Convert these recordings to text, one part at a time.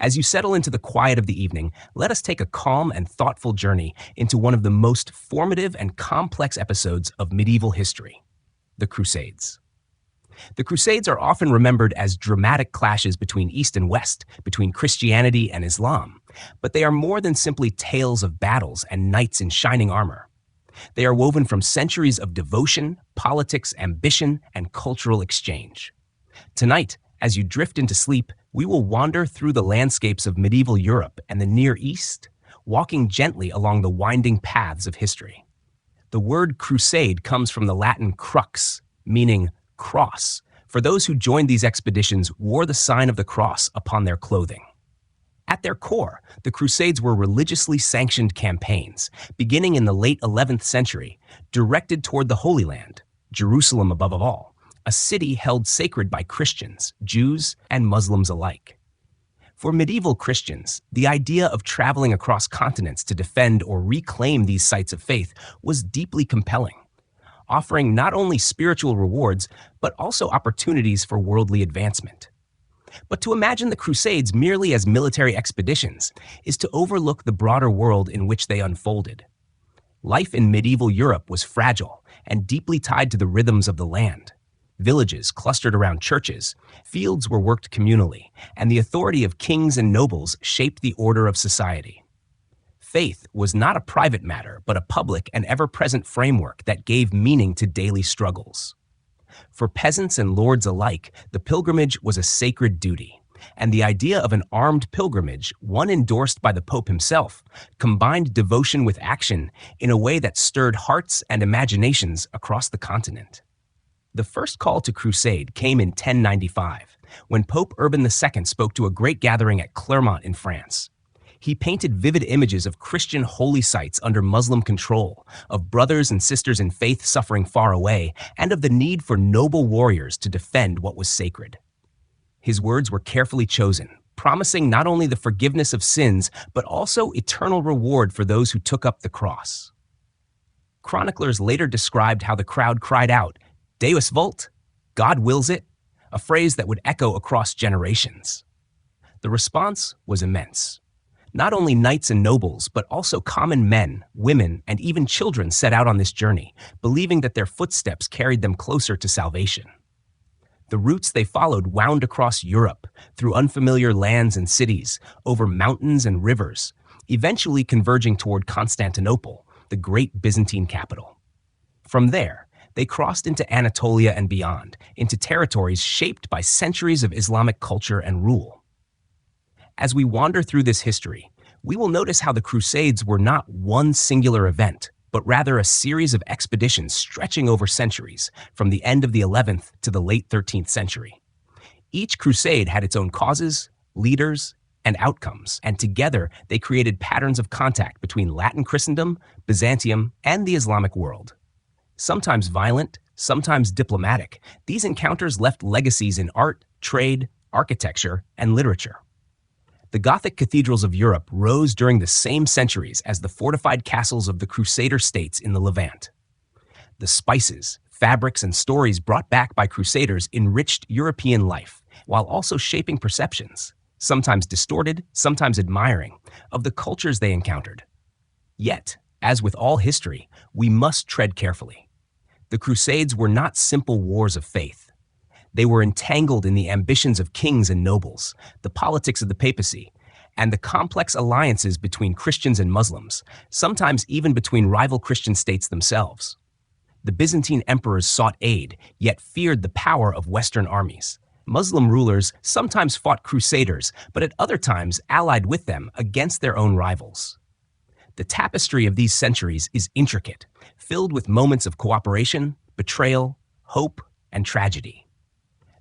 As you settle into the quiet of the evening, let us take a calm and thoughtful journey into one of the most formative and complex episodes of medieval history, the Crusades. The Crusades are often remembered as dramatic clashes between East and West, between Christianity and Islam, but they are more than simply tales of battles and knights in shining armor. They are woven from centuries of devotion, politics, ambition, and cultural exchange. Tonight, as you drift into sleep, we will wander through the landscapes of medieval Europe and the Near East, walking gently along the winding paths of history. The word crusade comes from the Latin crux, meaning cross, for those who joined these expeditions wore the sign of the cross upon their clothing. At their core, the Crusades were religiously sanctioned campaigns, beginning in the late 11th century, directed toward the Holy Land, Jerusalem above all, a city held sacred by Christians, Jews, and Muslims alike. For medieval Christians, the idea of traveling across continents to defend or reclaim these sites of faith was deeply compelling, offering not only spiritual rewards, but also opportunities for worldly advancement. But to imagine the Crusades merely as military expeditions is to overlook the broader world in which they unfolded. Life in medieval Europe was fragile and deeply tied to the rhythms of the land. Villages clustered around churches, fields were worked communally, and the authority of kings and nobles shaped the order of society. Faith was not a private matter, but a public and ever-present framework that gave meaning to daily struggles. For peasants and lords alike, the pilgrimage was a sacred duty, and the idea of an armed pilgrimage, one endorsed by the Pope himself, combined devotion with action in a way that stirred hearts and imaginations across the continent. The first call to crusade came in 1095, when Pope Urban II spoke to a great gathering at Clermont in France. He painted vivid images of Christian holy sites under Muslim control, of brothers and sisters in faith suffering far away, and of the need for noble warriors to defend what was sacred. His words were carefully chosen, promising not only the forgiveness of sins, but also eternal reward for those who took up the cross. Chroniclers later described how the crowd cried out, "Deus vult," God wills it, a phrase that would echo across generations. The response was immense. Not only knights and nobles, but also common men, women, and even children set out on this journey, believing that their footsteps carried them closer to salvation. The routes they followed wound across Europe, through unfamiliar lands and cities, over mountains and rivers, eventually converging toward Constantinople, the great Byzantine capital. From there, they crossed into Anatolia and beyond, into territories shaped by centuries of Islamic culture and rule. As we wander through this history, we will notice how the Crusades were not one singular event, but rather a series of expeditions stretching over centuries, from the end of the 11th to the late 13th century. Each crusade had its own causes, leaders, and outcomes, and together they created patterns of contact between Latin Christendom, Byzantium, and the Islamic world. Sometimes violent, sometimes diplomatic, these encounters left legacies in art, trade, architecture, and literature. The Gothic cathedrals of Europe rose during the same centuries as the fortified castles of the Crusader states in the Levant. The spices, fabrics, and stories brought back by Crusaders enriched European life, while also shaping perceptions, sometimes distorted, sometimes admiring, of the cultures they encountered. Yet, as with all history, we must tread carefully. The Crusades were not simple wars of faith. They were entangled in the ambitions of kings and nobles, the politics of the papacy, and the complex alliances between Christians and Muslims, sometimes even between rival Christian states themselves. The Byzantine emperors sought aid, yet feared the power of Western armies. Muslim rulers sometimes fought Crusaders, but at other times allied with them against their own rivals. The tapestry of these centuries is intricate, filled with moments of cooperation, betrayal, hope, and tragedy.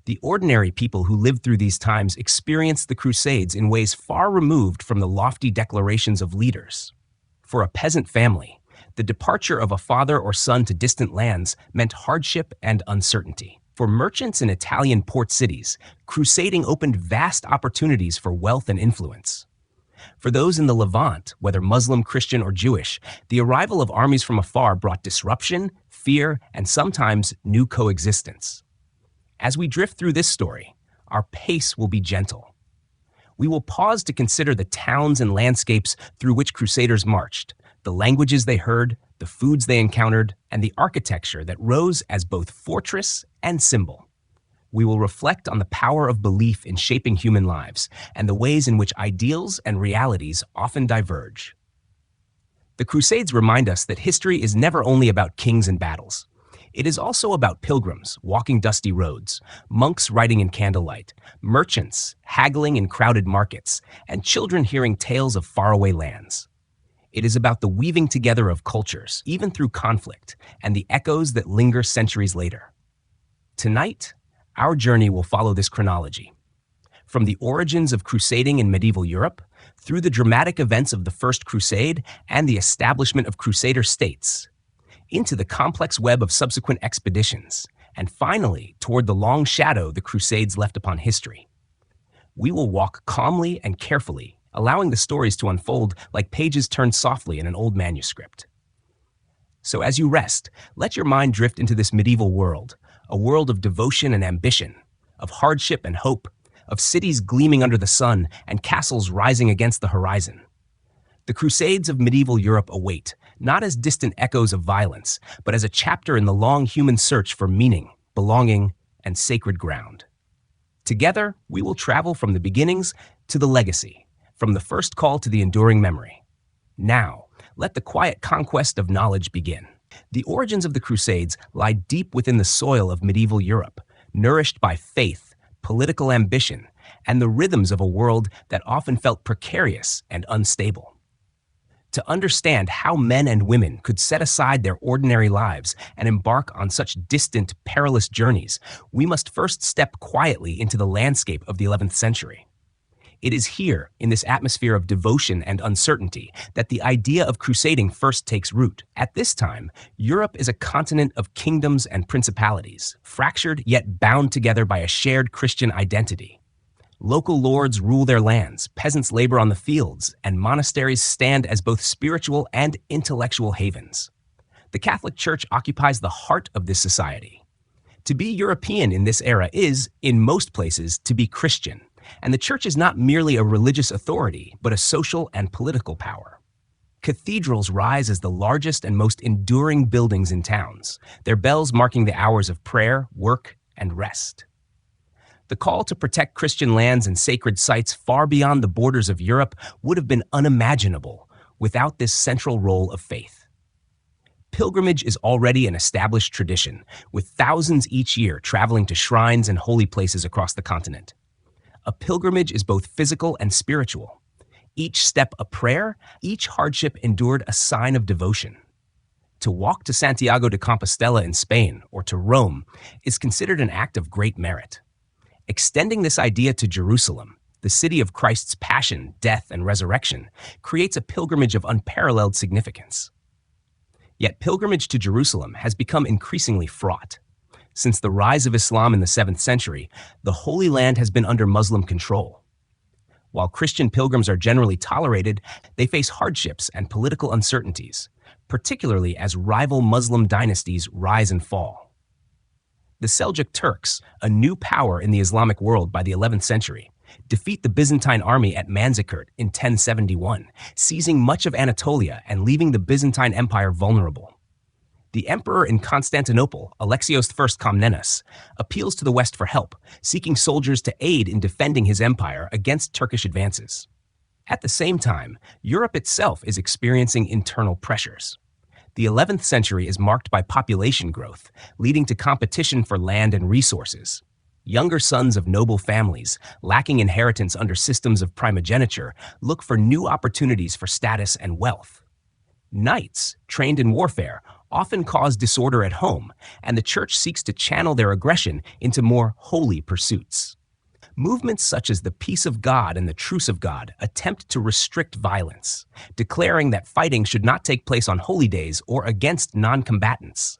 The ordinary people who lived through these times experienced the Crusades in ways far removed from the lofty declarations of leaders. For a peasant family, the departure of a father or son to distant lands meant hardship and uncertainty. For merchants in Italian port cities, crusading opened vast opportunities for wealth and influence. For those in the Levant, whether Muslim, Christian, or Jewish, the arrival of armies from afar brought disruption, fear, and sometimes new coexistence. As we drift through this story, our pace will be gentle. We will pause to consider the towns and landscapes through which Crusaders marched, the languages they heard, the foods they encountered, and the architecture that rose as both fortress and symbol. We will reflect on the power of belief in shaping human lives and the ways in which ideals and realities often diverge. The Crusades remind us that history is never only about kings and battles. It is also about pilgrims walking dusty roads, monks writing in candlelight, merchants haggling in crowded markets, and children hearing tales of faraway lands. It is about the weaving together of cultures, even through conflict, and the echoes that linger centuries later. Tonight, our journey will follow this chronology. From the origins of crusading in medieval Europe, through the dramatic events of the First Crusade and the establishment of Crusader states, into the complex web of subsequent expeditions, and finally toward the long shadow the Crusades left upon history. We will walk calmly and carefully, allowing the stories to unfold like pages turned softly in an old manuscript. So as you rest, let your mind drift into this medieval world, a world of devotion and ambition, of hardship and hope, of cities gleaming under the sun and castles rising against the horizon. The Crusades of medieval Europe await, not as distant echoes of violence, but as a chapter in the long human search for meaning, belonging, and sacred ground. Together, we will travel from the beginnings to the legacy, from the first call to the enduring memory. Now, let the quiet conquest of knowledge begin. The origins of the Crusades lie deep within the soil of medieval Europe, nourished by faith, political ambition, and the rhythms of a world that often felt precarious and unstable. To understand how men and women could set aside their ordinary lives and embark on such distant, perilous journeys, we must first step quietly into the landscape of the 11th century. It is here, in this atmosphere of devotion and uncertainty, that the idea of crusading first takes root. At this time, Europe is a continent of kingdoms and principalities, fractured yet bound together by a shared Christian identity. Local lords rule their lands, peasants labor on the fields, and monasteries stand as both spiritual and intellectual havens. The Catholic Church occupies the heart of this society. To be European in this era is, in most places, to be Christian. And the church is not merely a religious authority, but a social and political power. Cathedrals rise as the largest and most enduring buildings in towns, their bells marking the hours of prayer, work, and rest. The call to protect Christian lands and sacred sites far beyond the borders of Europe would have been unimaginable without this central role of faith. Pilgrimage is already an established tradition, with thousands each year traveling to shrines and holy places across the continent. A pilgrimage is both physical and spiritual. Each step a prayer, each hardship endured a sign of devotion. To walk to Santiago de Compostela in Spain or to Rome is considered an act of great merit. Extending this idea to Jerusalem, the city of Christ's passion, death, and resurrection, creates a pilgrimage of unparalleled significance. Yet pilgrimage to Jerusalem has become increasingly fraught. Since the rise of Islam in the 7th century, the Holy Land has been under Muslim control. While Christian pilgrims are generally tolerated, they face hardships and political uncertainties, particularly as rival Muslim dynasties rise and fall. The Seljuk Turks, a new power in the Islamic world by the 11th century, defeat the Byzantine army at Manzikert in 1071, seizing much of Anatolia and leaving the Byzantine Empire vulnerable. The emperor in Constantinople, Alexios I Komnenos, appeals to the West for help, seeking soldiers to aid in defending his empire against Turkish advances. At the same time, Europe itself is experiencing internal pressures. The 11th century is marked by population growth, leading to competition for land and resources. Younger sons of noble families, lacking inheritance under systems of primogeniture, look for new opportunities for status and wealth. Knights, trained in warfare, often cause disorder at home, and the church seeks to channel their aggression into more holy pursuits. Movements such as the Peace of God and the Truce of God attempt to restrict violence, declaring that fighting should not take place on holy days or against non-combatants.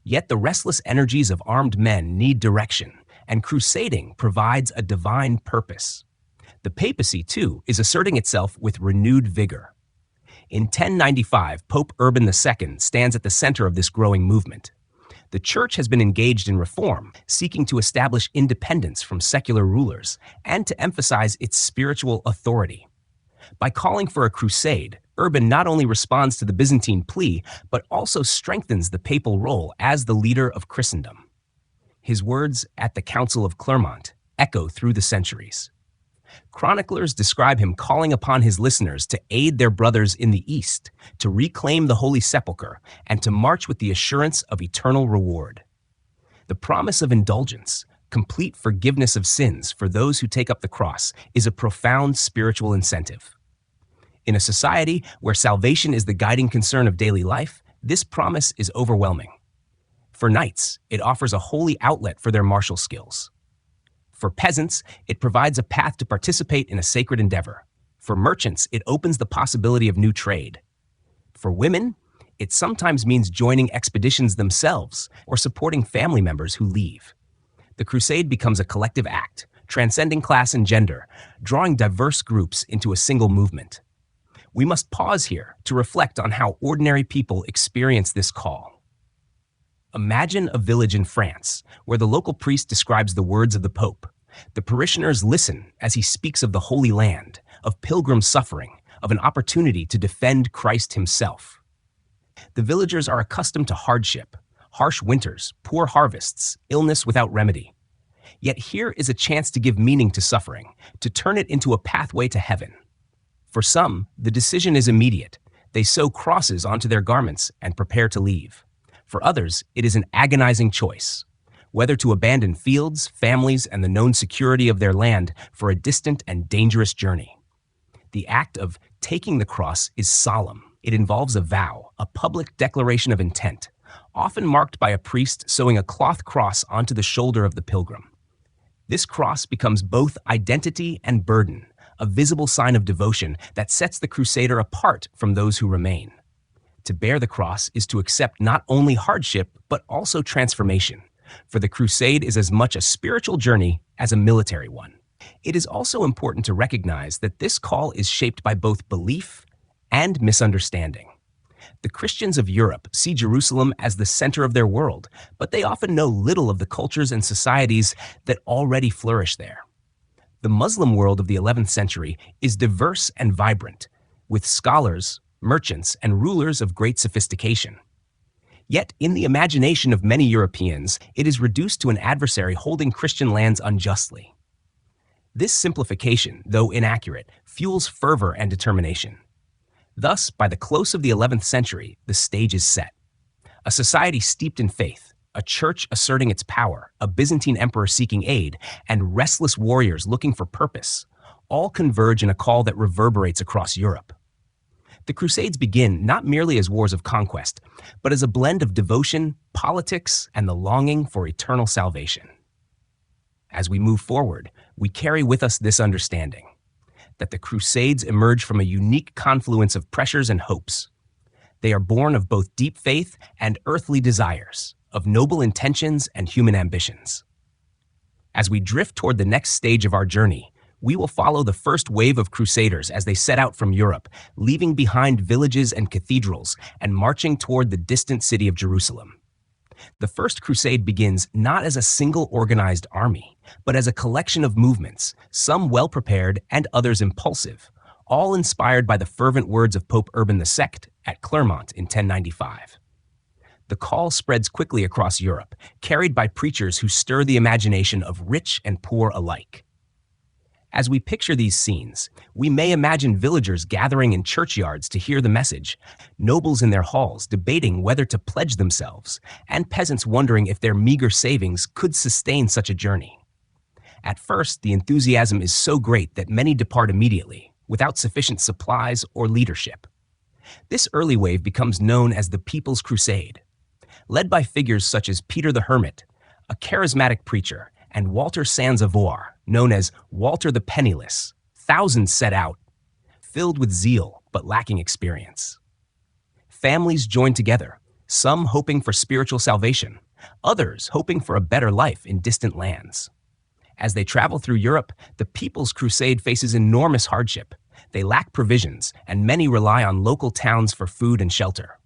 Yet the restless energies of armed men need direction, and crusading provides a divine purpose. The papacy, too, is asserting itself with renewed vigor. In 1095, Pope Urban II stands at the center of this growing movement. The church has been engaged in reform, seeking to establish independence from secular rulers and to emphasize its spiritual authority. By calling for a crusade, Urban not only responds to the Byzantine plea, but also strengthens the papal role as the leader of Christendom. His words at the Council of Clermont echo through the centuries. Chroniclers describe him calling upon his listeners to aid their brothers in the East, to reclaim the Holy Sepulchre, and to march with the assurance of eternal reward. The promise of indulgence, complete forgiveness of sins for those who take up the cross, is a profound spiritual incentive. In a society where salvation is the guiding concern of daily life, this promise is overwhelming. For knights, it offers a holy outlet for their martial skills. For peasants, it provides a path to participate in a sacred endeavor. For merchants, it opens the possibility of new trade. For women, it sometimes means joining expeditions themselves or supporting family members who leave. The crusade becomes a collective act, transcending class and gender, drawing diverse groups into a single movement. We must pause here to reflect on how ordinary people experience this call. Imagine a village in France, where the local priest describes the words of the Pope. The parishioners listen as he speaks of the Holy Land, of pilgrim suffering, of an opportunity to defend Christ himself. The villagers are accustomed to hardship, harsh winters, poor harvests, illness without remedy. Yet here is a chance to give meaning to suffering, to turn it into a pathway to heaven. For some, the decision is immediate. They sew crosses onto their garments and prepare to leave. For others, it is an agonizing choice, whether to abandon fields, families, and the known security of their land for a distant and dangerous journey. The act of taking the cross is solemn. It involves a vow, a public declaration of intent, often marked by a priest sewing a cloth cross onto the shoulder of the pilgrim. This cross becomes both identity and burden, a visible sign of devotion that sets the crusader apart from those who remain. To bear the cross is to accept not only hardship, but also transformation, for the crusade is as much a spiritual journey as a military one. It is also important to recognize that this call is shaped by both belief and misunderstanding. The Christians of Europe see Jerusalem as the center of their world, but they often know little of the cultures and societies that already flourish there. The Muslim world of the 11th century is diverse and vibrant, with scholars, merchants, and rulers of great sophistication. Yet, in the imagination of many Europeans, it is reduced to an adversary holding Christian lands unjustly. This simplification, though inaccurate, fuels fervor and determination. Thus, by the close of the 11th century, the stage is set. A society steeped in faith, a church asserting its power, a Byzantine emperor seeking aid, and restless warriors looking for purpose, all converge in a call that reverberates across Europe. The Crusades begin not merely as wars of conquest, but as a blend of devotion, politics, and the longing for eternal salvation. As we move forward, we carry with us this understanding, that the Crusades emerge from a unique confluence of pressures and hopes. They are born of both deep faith and earthly desires, of noble intentions and human ambitions. As we drift toward the next stage of our journey, we will follow the first wave of crusaders as they set out from Europe, leaving behind villages and cathedrals and marching toward the distant city of Jerusalem. The First Crusade begins not as a single organized army, but as a collection of movements, some well-prepared and others impulsive, all inspired by the fervent words of Pope Urban II at Clermont in 1095. The call spreads quickly across Europe, carried by preachers who stir the imagination of rich and poor alike. As we picture these scenes, we may imagine villagers gathering in churchyards to hear the message, nobles in their halls debating whether to pledge themselves, and peasants wondering if their meager savings could sustain such a journey. At first, the enthusiasm is so great that many depart immediately, without sufficient supplies or leadership. This early wave becomes known as the People's Crusade. Led by figures such as Peter the Hermit, a charismatic preacher, and Walter Sans-Avoir, known as Walter the Penniless, thousands set out, filled with zeal but lacking experience. Families joined together, some hoping for spiritual salvation, others hoping for a better life in distant lands. As they travel through Europe, the People's Crusade faces enormous hardship. They lack provisions, and many rely on local towns for food and shelter.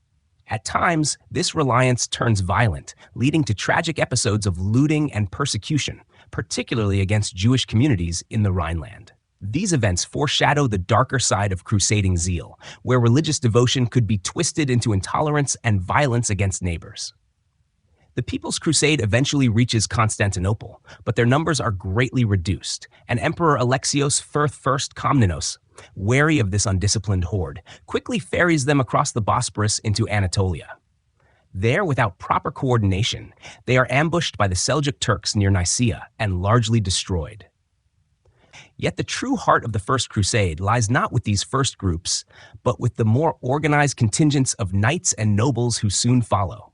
At times, this reliance turns violent, leading to tragic episodes of looting and persecution, particularly against Jewish communities in the Rhineland. These events foreshadow the darker side of crusading zeal, where religious devotion could be twisted into intolerance and violence against neighbors. The People's Crusade eventually reaches Constantinople, but their numbers are greatly reduced, and Emperor Alexios I Komnenos, wary of this undisciplined horde, quickly ferries them across the Bosporus into Anatolia. There, without proper coordination, they are ambushed by the Seljuk Turks near Nicaea and largely destroyed. Yet the true heart of the First Crusade lies not with these first groups, but with the more organized contingents of knights and nobles who soon follow.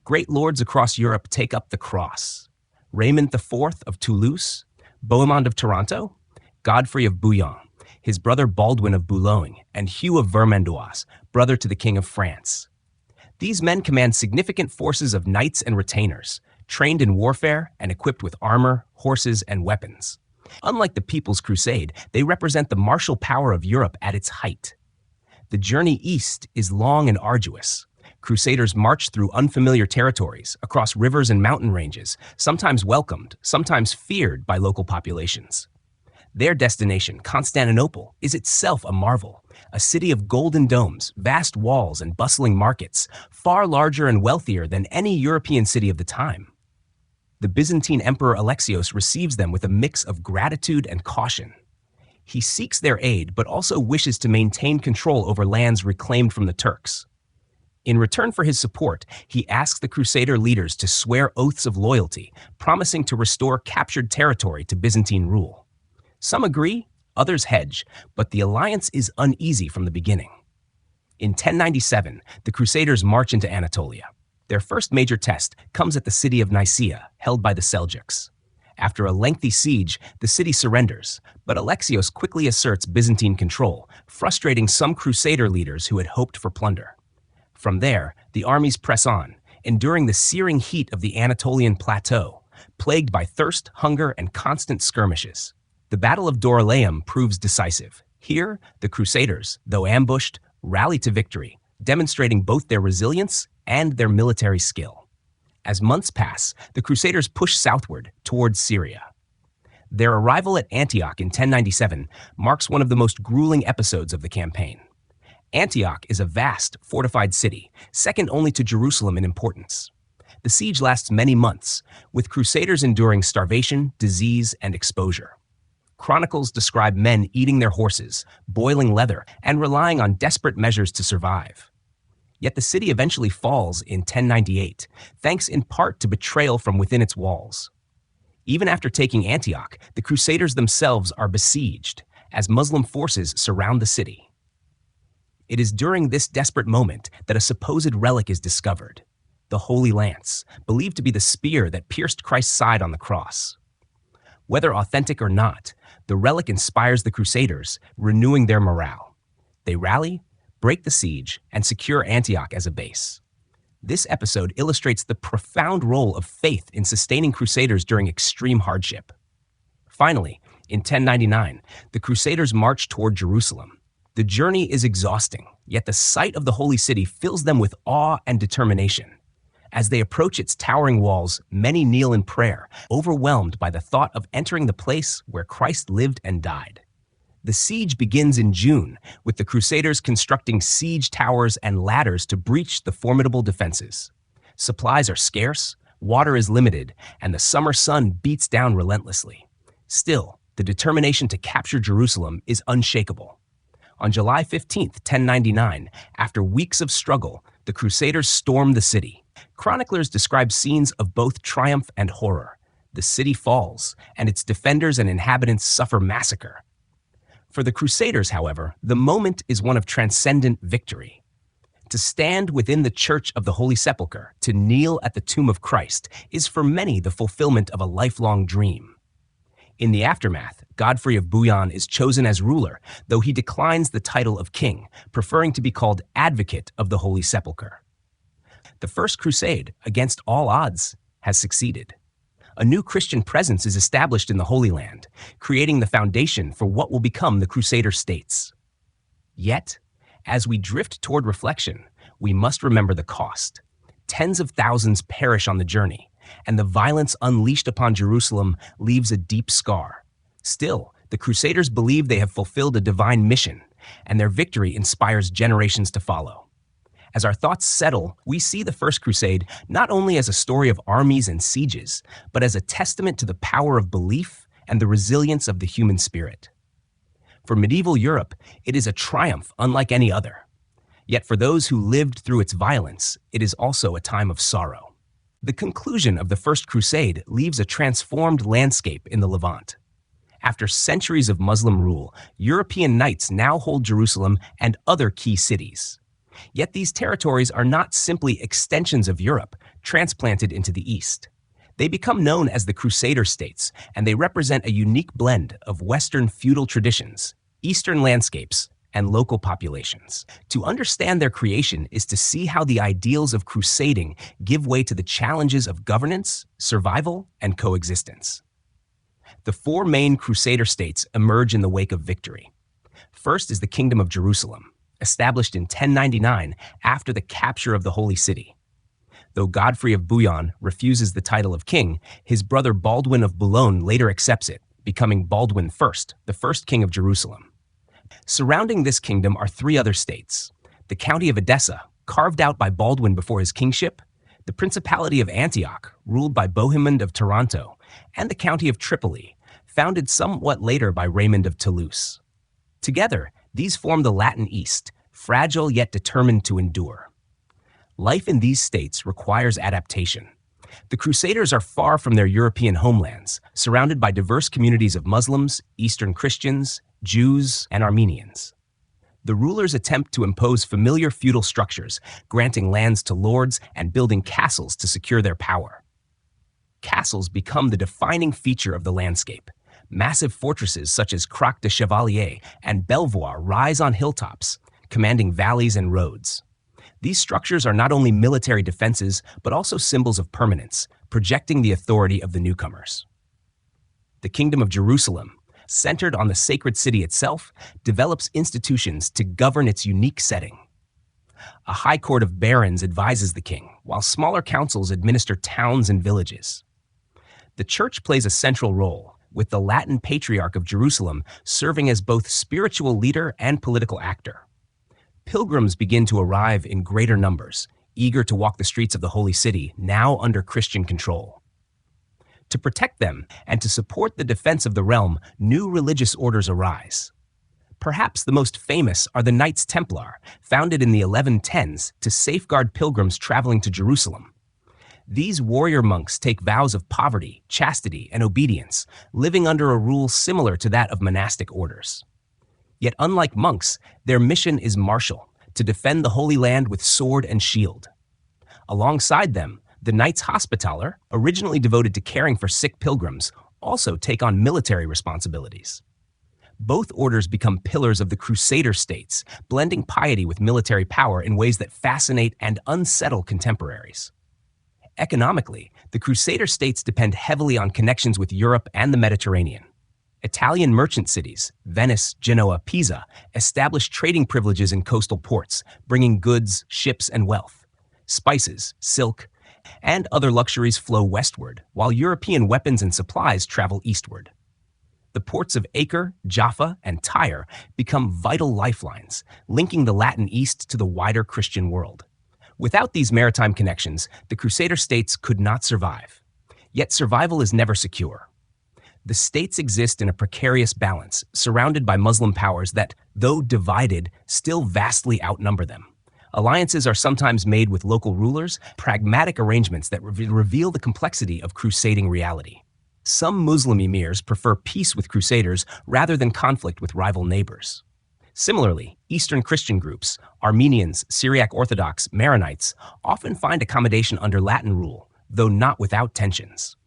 Great lords across Europe take up the cross. Raymond IV of Toulouse, Bohemond of Taranto, Godfrey of Bouillon, his brother Baldwin of Boulogne, and Hugh of Vermandois, brother to the King of France. These men command significant forces of knights and retainers, trained in warfare and equipped with armor, horses, and weapons. Unlike the People's Crusade, they represent the martial power of Europe at its height. The journey east is long and arduous. Crusaders march through unfamiliar territories, across rivers and mountain ranges, sometimes welcomed, sometimes feared by local populations. Their destination, Constantinople, is itself a marvel, a city of golden domes, vast walls, and bustling markets, far larger and wealthier than any European city of the time. The Byzantine Emperor Alexios receives them with a mix of gratitude and caution. He seeks their aid, but also wishes to maintain control over lands reclaimed from the Turks. In return for his support, he asks the Crusader leaders to swear oaths of loyalty, promising to restore captured territory to Byzantine rule. Some agree, others hedge, but the alliance is uneasy from the beginning. In 1097, the Crusaders march into Anatolia. Their first major test comes at the city of Nicaea, held by the Seljuks. After a lengthy siege, the city surrenders, but Alexios quickly asserts Byzantine control, frustrating some Crusader leaders who had hoped for plunder. From there, the armies press on, enduring the searing heat of the Anatolian plateau, plagued by thirst, hunger, and constant skirmishes. The Battle of Dorylaeum proves decisive. Here, the Crusaders, though ambushed, rally to victory, demonstrating both their resilience and their military skill. As months pass, the Crusaders push southward towards Syria. Their arrival at Antioch in 1097 marks one of the most grueling episodes of the campaign. Antioch is a vast, fortified city, second only to Jerusalem in importance. The siege lasts many months, with Crusaders enduring starvation, disease, and exposure. Chronicles describe men eating their horses, boiling leather, and relying on desperate measures to survive. Yet the city eventually falls in 1098, thanks in part to betrayal from within its walls. Even after taking Antioch, the Crusaders themselves are besieged, as Muslim forces surround the city. It is during this desperate moment that a supposed relic is discovered, the Holy Lance, believed to be the spear that pierced Christ's side on the cross. Whether authentic or not, the relic inspires the Crusaders, renewing their morale. They rally, break the siege, and secure Antioch as a base. This episode illustrates the profound role of faith in sustaining Crusaders during extreme hardship. Finally, in 1099, the Crusaders march toward Jerusalem. The journey is exhausting, yet the sight of the Holy City fills them with awe and determination. As they approach its towering walls, many kneel in prayer, overwhelmed by the thought of entering the place where Christ lived and died. The siege begins in June, with the Crusaders constructing siege towers and ladders to breach the formidable defenses. Supplies are scarce, water is limited, and the summer sun beats down relentlessly. Still, the determination to capture Jerusalem is unshakable. On July 15, 1099, after weeks of struggle, the Crusaders storm the city. Chroniclers describe scenes of both triumph and horror. The city falls, and its defenders and inhabitants suffer massacre. For the Crusaders, however, the moment is one of transcendent victory. To stand within the Church of the Holy Sepulchre, to kneel at the tomb of Christ, is for many the fulfillment of a lifelong dream. In the aftermath, Godfrey of Bouillon is chosen as ruler, though he declines the title of king, preferring to be called Advocate of the Holy Sepulchre. The First Crusade, against all odds, has succeeded. A new Christian presence is established in the Holy Land, creating the foundation for what will become the Crusader states. Yet, as we drift toward reflection, we must remember the cost. Tens of thousands perish on the journey, and the violence unleashed upon Jerusalem leaves a deep scar. Still, the Crusaders believe they have fulfilled a divine mission, and their victory inspires generations to follow. As our thoughts settle, we see the First Crusade not only as a story of armies and sieges, but as a testament to the power of belief and the resilience of the human spirit. For medieval Europe, it is a triumph unlike any other. Yet for those who lived through its violence, it is also a time of sorrow. The conclusion of the First Crusade leaves a transformed landscape in the Levant. After centuries of Muslim rule, European knights now hold Jerusalem and other key cities. Yet these territories are not simply extensions of Europe, transplanted into the East. They become known as the Crusader states, and they represent a unique blend of Western feudal traditions, Eastern landscapes, and local populations. To understand their creation is to see how the ideals of crusading give way to the challenges of governance, survival, and coexistence. The four main Crusader states emerge in the wake of victory. First is the Kingdom of Jerusalem, established in 1099 after the capture of the Holy City. Though Godfrey of Bouillon refuses the title of king, his brother Baldwin of Boulogne later accepts it, becoming Baldwin I, the first king of Jerusalem. Surrounding this kingdom are three other states: the County of Edessa, carved out by Baldwin before his kingship, the Principality of Antioch, ruled by Bohemond of Taranto, and the County of Tripoli, founded somewhat later by Raymond of Toulouse. Together, these form the Latin East, fragile yet determined to endure. Life in these states requires adaptation. The Crusaders are far from their European homelands, surrounded by diverse communities of Muslims, Eastern Christians, Jews, and Armenians. The rulers attempt to impose familiar feudal structures, granting lands to lords and building castles to secure their power. Castles become the defining feature of the landscape. Massive fortresses such as Croc de Chevalier and Belvoir rise on hilltops, commanding valleys and roads. These structures are not only military defenses, but also symbols of permanence, projecting the authority of the newcomers. The Kingdom of Jerusalem, centered on the sacred city itself, develops institutions to govern its unique setting. A high court of barons advises the king, while smaller councils administer towns and villages. The church plays a central role, with the Latin Patriarch of Jerusalem serving as both spiritual leader and political actor. Pilgrims begin to arrive in greater numbers, eager to walk the streets of the Holy City, now under Christian control. To protect them and to support the defense of the realm, new religious orders arise. Perhaps the most famous are the Knights Templar, founded in the 1110s to safeguard pilgrims traveling to Jerusalem. These warrior monks take vows of poverty, chastity, and obedience, living under a rule similar to that of monastic orders. Yet unlike monks, their mission is martial, to defend the Holy Land with sword and shield. Alongside them, the Knights Hospitaller, originally devoted to caring for sick pilgrims, also take on military responsibilities. Both orders become pillars of the Crusader states, blending piety with military power in ways that fascinate and unsettle contemporaries. Economically, the Crusader states depend heavily on connections with Europe and the Mediterranean. Italian merchant cities, Venice, Genoa, Pisa, established trading privileges in coastal ports, bringing goods, ships, and wealth. Spices, silk, and other luxuries flow westward, while European weapons and supplies travel eastward. The ports of Acre, Jaffa, and Tyre become vital lifelines, linking the Latin East to the wider Christian world. Without these maritime connections, the Crusader states could not survive. Yet survival is never secure. The states exist in a precarious balance, surrounded by Muslim powers that, though divided, still vastly outnumber them. Alliances are sometimes made with local rulers, pragmatic arrangements that reveal the complexity of crusading reality. Some Muslim emirs prefer peace with Crusaders rather than conflict with rival neighbors. Similarly, Eastern Christian groups, Armenians, Syriac Orthodox, Maronites, often find accommodation under Latin rule, though not without tensions.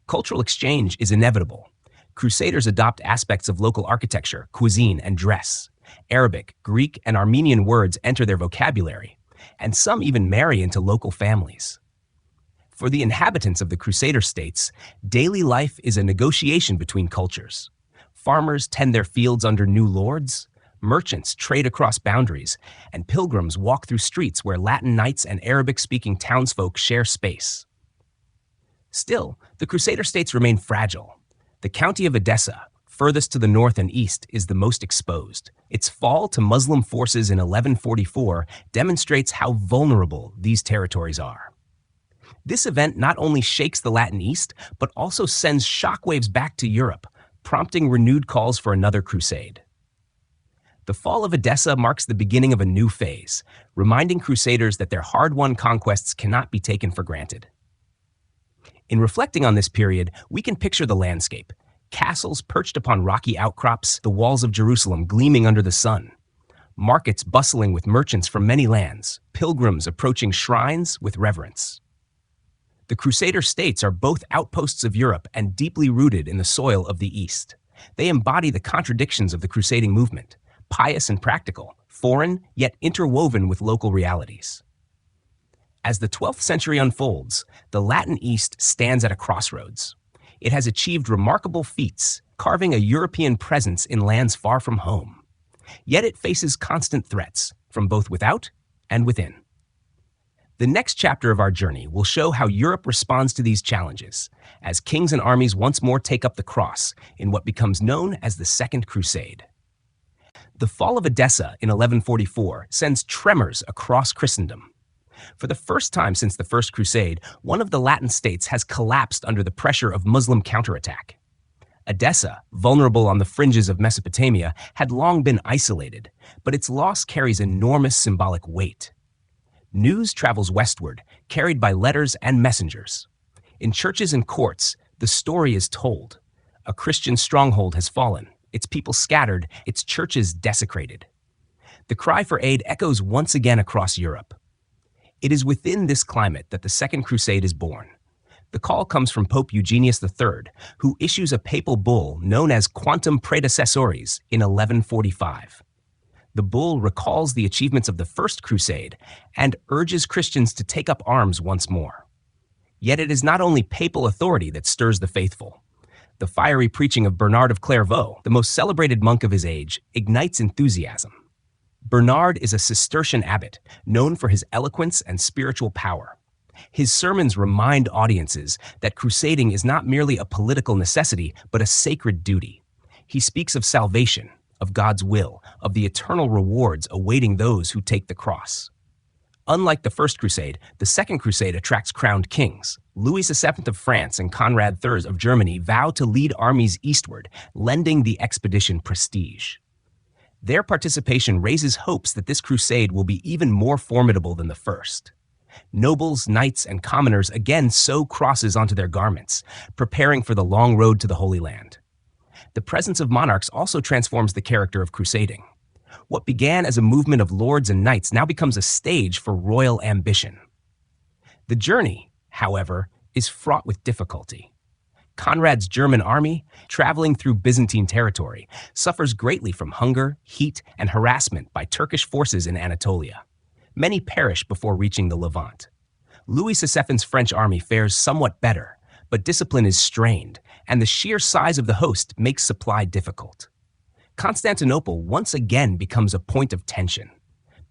Cultural exchange is inevitable. Crusaders adopt aspects of local architecture, cuisine, and dress. Arabic, Greek, and Armenian words enter their vocabulary, and some even marry into local families. For the inhabitants of the Crusader states, daily life is a negotiation between cultures. Farmers tend their fields under new lords. merchants trade across boundaries, and pilgrims walk through streets where Latin knights and Arabic-speaking townsfolk share space. Still, the Crusader states remain fragile. The county of Edessa, furthest to the north and east, is the most exposed. Its fall to Muslim forces in 1144 demonstrates how vulnerable these territories are. This event not only shakes the Latin East, but also sends shockwaves back to Europe, prompting renewed calls for another crusade. The fall of Edessa marks the beginning of a new phase, reminding Crusaders that their hard-won conquests cannot be taken for granted. In reflecting on this period, we can picture the landscape: castles perched upon rocky outcrops, the walls of Jerusalem gleaming under the sun, markets bustling with merchants from many lands, pilgrims approaching shrines with reverence. The Crusader states are both outposts of Europe and deeply rooted in the soil of the East. They embody the contradictions of the crusading movement: pious and practical, foreign yet interwoven with local realities. As the 12th century unfolds, the Latin East stands at a crossroads. It has achieved remarkable feats, carving a European presence in lands far from home. Yet it faces constant threats, from both without and within. The next chapter of our journey will show how Europe responds to these challenges, as kings and armies once more take up the cross in what becomes known as the Second Crusade. The fall of Edessa in 1144 sends tremors across Christendom. For the first time since the First Crusade, one of the Latin states has collapsed under the pressure of Muslim counterattack. Edessa, vulnerable on the fringes of Mesopotamia, had long been isolated, but its loss carries enormous symbolic weight. News travels westward, carried by letters and messengers. In churches and courts, the story is told. A Christian stronghold has fallen, its people scattered, its churches desecrated. The cry for aid echoes once again across Europe. It is within this climate that the Second Crusade is born. The call comes from Pope Eugenius III, who issues a papal bull known as Quantum Predecessoris in 1145. The bull recalls the achievements of the First Crusade and urges Christians to take up arms once more. Yet it is not only papal authority that stirs the faithful. The fiery preaching of Bernard of Clairvaux, the most celebrated monk of his age, ignites enthusiasm. Bernard is a Cistercian abbot, known for his eloquence and spiritual power. His sermons remind audiences that crusading is not merely a political necessity, but a sacred duty. He speaks of salvation, of God's will, of the eternal rewards awaiting those who take the cross. Unlike the First Crusade, the Second Crusade attracts crowned kings. Louis VII of France and Conrad III of Germany vow to lead armies eastward, lending the expedition prestige. Their participation raises hopes that this crusade will be even more formidable than the first. Nobles, knights, and commoners again sew crosses onto their garments, preparing for the long road to the Holy Land. The presence of monarchs also transforms the character of crusading. What began as a movement of lords and knights now becomes a stage for royal ambition. The journey, however, is fraught with difficulty. Conrad's German army, traveling through Byzantine territory, suffers greatly from hunger, heat, and harassment by Turkish forces in Anatolia. Many perish before reaching the Levant. Louis VII's French army fares somewhat better, but discipline is strained, and the sheer size of the host makes supply difficult. Constantinople once again becomes a point of tension.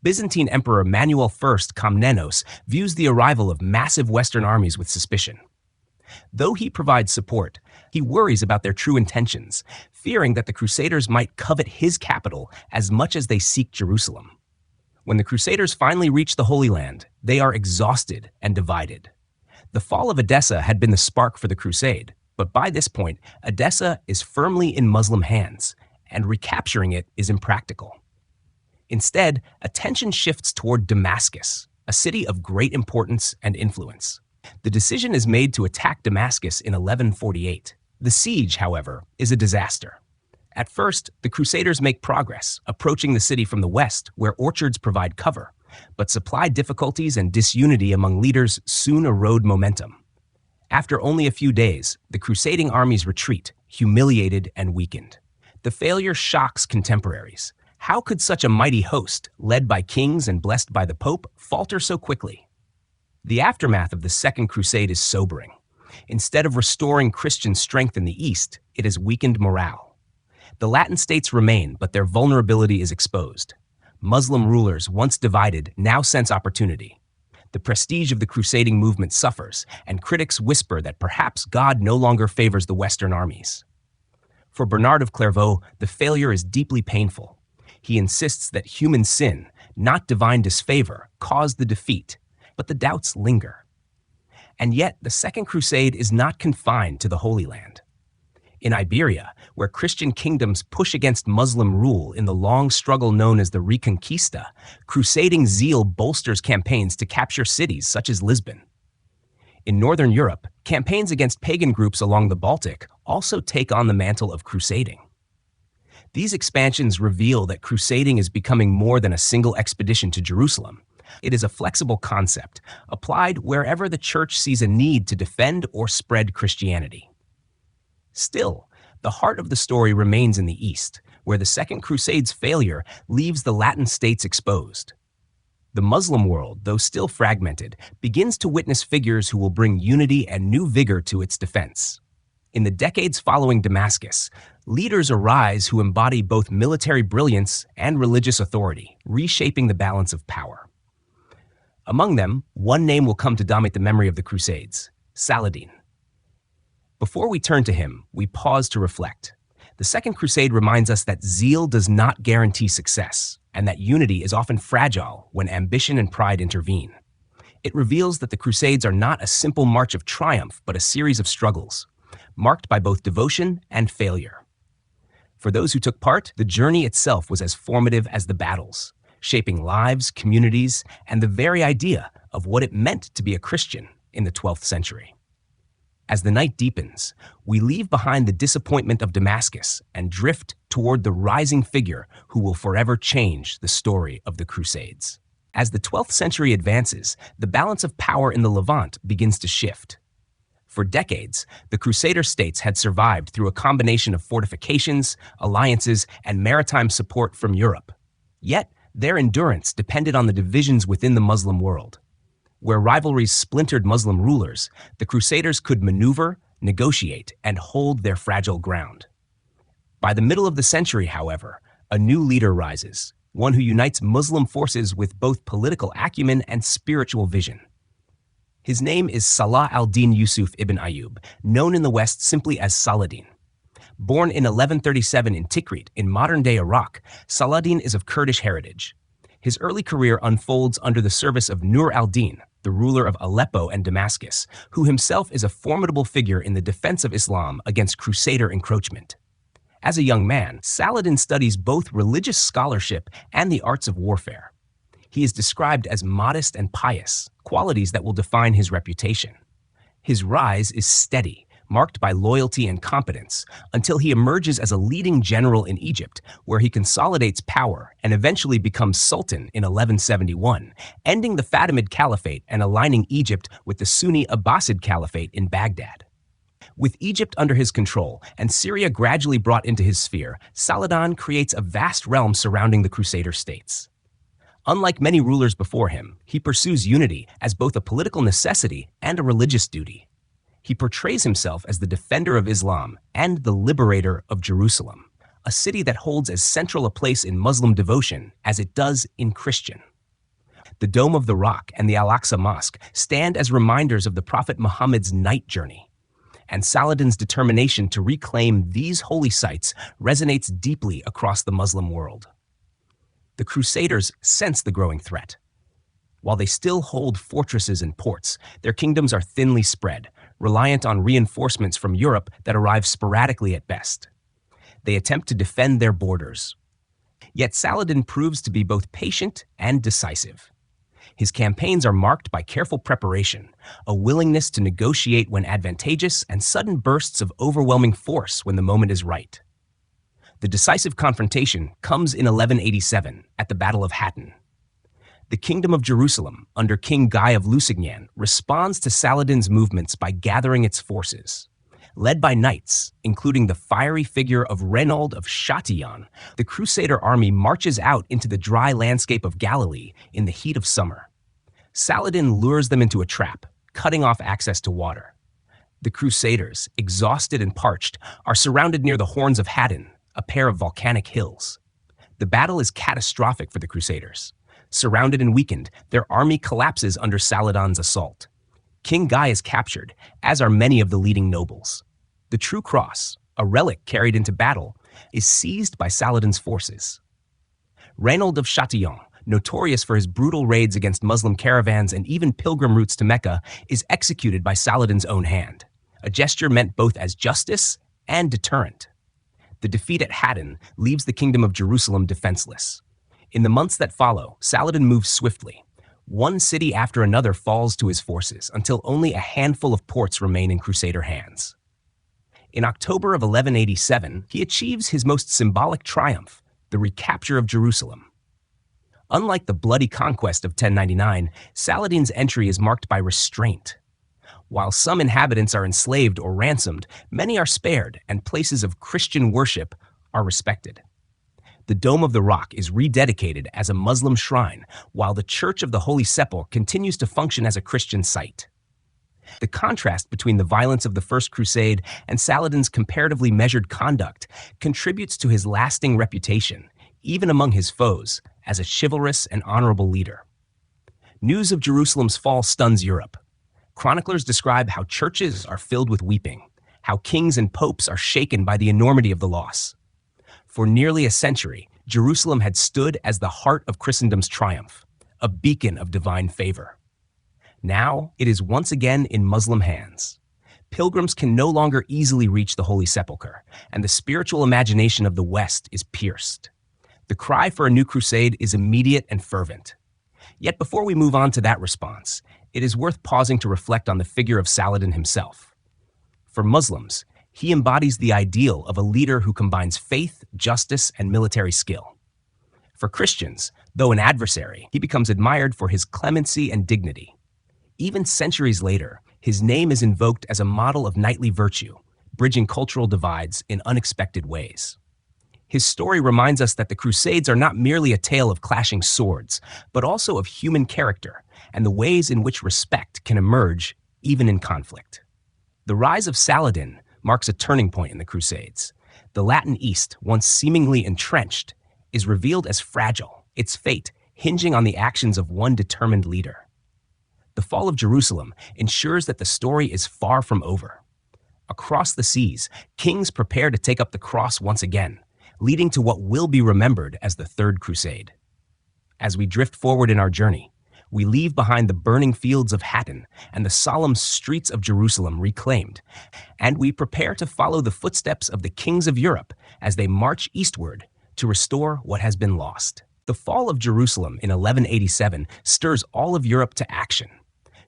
Byzantine Emperor Manuel I Komnenos views the arrival of massive Western armies with suspicion. Though he provides support, he worries about their true intentions, fearing that the Crusaders might covet his capital as much as they seek Jerusalem. When the Crusaders finally reach the Holy Land, they are exhausted and divided. The fall of Edessa had been the spark for the crusade, but by this point, Edessa is firmly in Muslim hands, and recapturing it is impractical. Instead, attention shifts toward Damascus, a city of great importance and influence. The decision is made to attack Damascus in 1148. The siege, however, is a disaster. At first, the Crusaders make progress, approaching the city from the west, where orchards provide cover, but supply difficulties and disunity among leaders soon erode momentum. After only a few days, the crusading armies retreat, humiliated and weakened. The failure shocks contemporaries. How could such a mighty host, led by kings and blessed by the Pope, falter so quickly? The aftermath of the Second Crusade is sobering. Instead of restoring Christian strength in the East, it has weakened morale. The Latin states remain, but their vulnerability is exposed. Muslim rulers, once divided, now sense opportunity. The prestige of the crusading movement suffers, and critics whisper that perhaps God no longer favors the Western armies. For Bernard of Clairvaux, the failure is deeply painful. He insists that human sin, not divine disfavor, caused the defeat, but the doubts linger. And yet, the Second Crusade is not confined to the Holy Land. In Iberia, where Christian kingdoms push against Muslim rule in the long struggle known as the Reconquista, crusading zeal bolsters campaigns to capture cities such as Lisbon. In Northern Europe, campaigns against pagan groups along the Baltic also take on the mantle of crusading. These expansions reveal that crusading is becoming more than a single expedition to Jerusalem. It is a flexible concept, applied wherever the Church sees a need to defend or spread Christianity. Still, the heart of the story remains in the East, where the Second Crusade's failure leaves the Latin states exposed. The Muslim world, though still fragmented, begins to witness figures who will bring unity and new vigor to its defense. In the decades following Damascus, leaders arise who embody both military brilliance and religious authority, reshaping the balance of power. Among them, one name will come to dominate the memory of the Crusades: Saladin. Before we turn to him, we pause to reflect. The Second Crusade reminds us that zeal does not guarantee success, and that unity is often fragile when ambition and pride intervene. It reveals that the Crusades are not a simple march of triumph, but a series of struggles, marked by both devotion and failure. For those who took part, the journey itself was as formative as the battles, shaping lives, communities, and the very idea of what it meant to be a Christian in the 12th century. As the night deepens, we leave behind the disappointment of Damascus and drift toward the rising figure who will forever change the story of the Crusades. As the 12th century advances, the balance of power in the Levant begins to shift. For decades, the Crusader states had survived through a combination of fortifications, alliances, and maritime support from Europe. Yet, their endurance depended on the divisions within the Muslim world. Where rivalries splintered Muslim rulers, the Crusaders could maneuver, negotiate, and hold their fragile ground. By the middle of the century, however, a new leader rises, one who unites Muslim forces with both political acumen and spiritual vision. His name is Salah al-Din Yusuf ibn Ayyub, known in the West simply as Saladin. Born in 1137 in Tikrit, in modern-day Iraq, Saladin is of Kurdish heritage. His early career unfolds under the service of Nur al-Din, the ruler of Aleppo and Damascus, who himself is a formidable figure in the defense of Islam against Crusader encroachment. As a young man, Saladin studies both religious scholarship and the arts of warfare. He is described as modest and pious, qualities that will define his reputation. His rise is steady, marked by loyalty and competence, until he emerges as a leading general in Egypt, where he consolidates power and eventually becomes sultan in 1171, ending the Fatimid Caliphate and aligning Egypt with the Sunni Abbasid Caliphate in Baghdad. With Egypt under his control and Syria gradually brought into his sphere, Saladin creates a vast realm surrounding the Crusader states. Unlike many rulers before him, he pursues unity as both a political necessity and a religious duty. He portrays himself as the defender of Islam and the liberator of Jerusalem, a city that holds as central a place in Muslim devotion as it does in Christian. The Dome of the Rock and the Al-Aqsa Mosque stand as reminders of the Prophet Muhammad's night journey, and Saladin's determination to reclaim these holy sites resonates deeply across the Muslim world. The Crusaders sense the growing threat. While they still hold fortresses and ports, their kingdoms are thinly spread, reliant on reinforcements from Europe that arrive sporadically at best. They attempt to defend their borders. Yet Saladin proves to be both patient and decisive. His campaigns are marked by careful preparation, a willingness to negotiate when advantageous, and sudden bursts of overwhelming force when the moment is right. The decisive confrontation comes in 1187 at the Battle of Hattin. The Kingdom of Jerusalem, under King Guy of Lusignan, responds to Saladin's movements by gathering its forces. Led by knights, including the fiery figure of Reynold of Chatillon, the Crusader army marches out into the dry landscape of Galilee in the heat of summer. Saladin lures them into a trap, cutting off access to water. The Crusaders, exhausted and parched, are surrounded near the horns of Hattin, a pair of volcanic hills. The battle is catastrophic for the Crusaders. Surrounded and weakened, their army collapses under Saladin's assault. King Guy is captured, as are many of the leading nobles. The True Cross, a relic carried into battle, is seized by Saladin's forces. Reynold of Chatillon, notorious for his brutal raids against Muslim caravans and even pilgrim routes to Mecca, is executed by Saladin's own hand, a gesture meant both as justice and deterrent. The defeat at Hattin leaves the Kingdom of Jerusalem defenseless. In the months that follow, Saladin moves swiftly. One city after another falls to his forces until only a handful of ports remain in Crusader hands. In October of 1187, he achieves his most symbolic triumph, the recapture of Jerusalem. Unlike the bloody conquest of 1099, Saladin's entry is marked by restraint. While some inhabitants are enslaved or ransomed, many are spared and places of Christian worship are respected. The Dome of the Rock is rededicated as a Muslim shrine, while the Church of the Holy Sepulchre continues to function as a Christian site. The contrast between the violence of the First Crusade and Saladin's comparatively measured conduct contributes to his lasting reputation, even among his foes, as a chivalrous and honorable leader. News of Jerusalem's fall stuns Europe. Chroniclers describe how churches are filled with weeping, how kings and popes are shaken by the enormity of the loss. For nearly a century, Jerusalem had stood as the heart of Christendom's triumph, a beacon of divine favor. Now, it is once again in Muslim hands. Pilgrims can no longer easily reach the Holy Sepulchre, and the spiritual imagination of the West is pierced. The cry for a new crusade is immediate and fervent. Yet before we move on to that response, it is worth pausing to reflect on the figure of Saladin himself. For Muslims, he embodies the ideal of a leader who combines faith, justice, and military skill. For Christians, though an adversary, he becomes admired for his clemency and dignity. Even centuries later, his name is invoked as a model of knightly virtue, bridging cultural divides in unexpected ways. His story reminds us that the Crusades are not merely a tale of clashing swords, but also of human character and the ways in which respect can emerge even in conflict. The rise of Saladin marks a turning point in the Crusades. The Latin East, once seemingly entrenched, is revealed as fragile, its fate hinging on the actions of one determined leader. The fall of Jerusalem ensures that the story is far from over. Across the seas, kings prepare to take up the cross once again, leading to what will be remembered as the Third Crusade. As we drift forward in our journey, we leave behind the burning fields of Hattin and the solemn streets of Jerusalem reclaimed, and we prepare to follow the footsteps of the kings of Europe as they march eastward to restore what has been lost. The fall of Jerusalem in 1187 stirs all of Europe to action.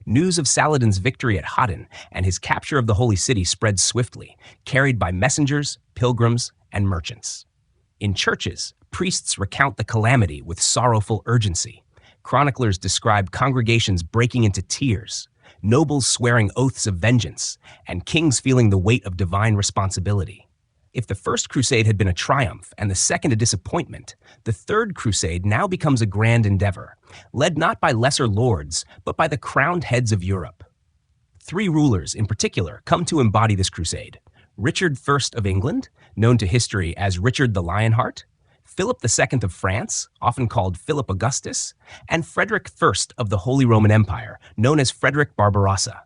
News of Saladin's victory at Hattin and his capture of the Holy City spreads swiftly, carried by messengers, pilgrims, and merchants. In churches, priests recount the calamity with sorrowful urgency. Chroniclers describe congregations breaking into tears, nobles swearing oaths of vengeance, and kings feeling the weight of divine responsibility. If the First Crusade had been a triumph and the second a disappointment, the Third Crusade now becomes a grand endeavor, led not by lesser lords, but by the crowned heads of Europe. Three rulers, in particular, come to embody this crusade: Richard I of England, known to history as Richard the Lionheart, Philip II of France, often called Philip Augustus, and Frederick I of the Holy Roman Empire, known as Frederick Barbarossa.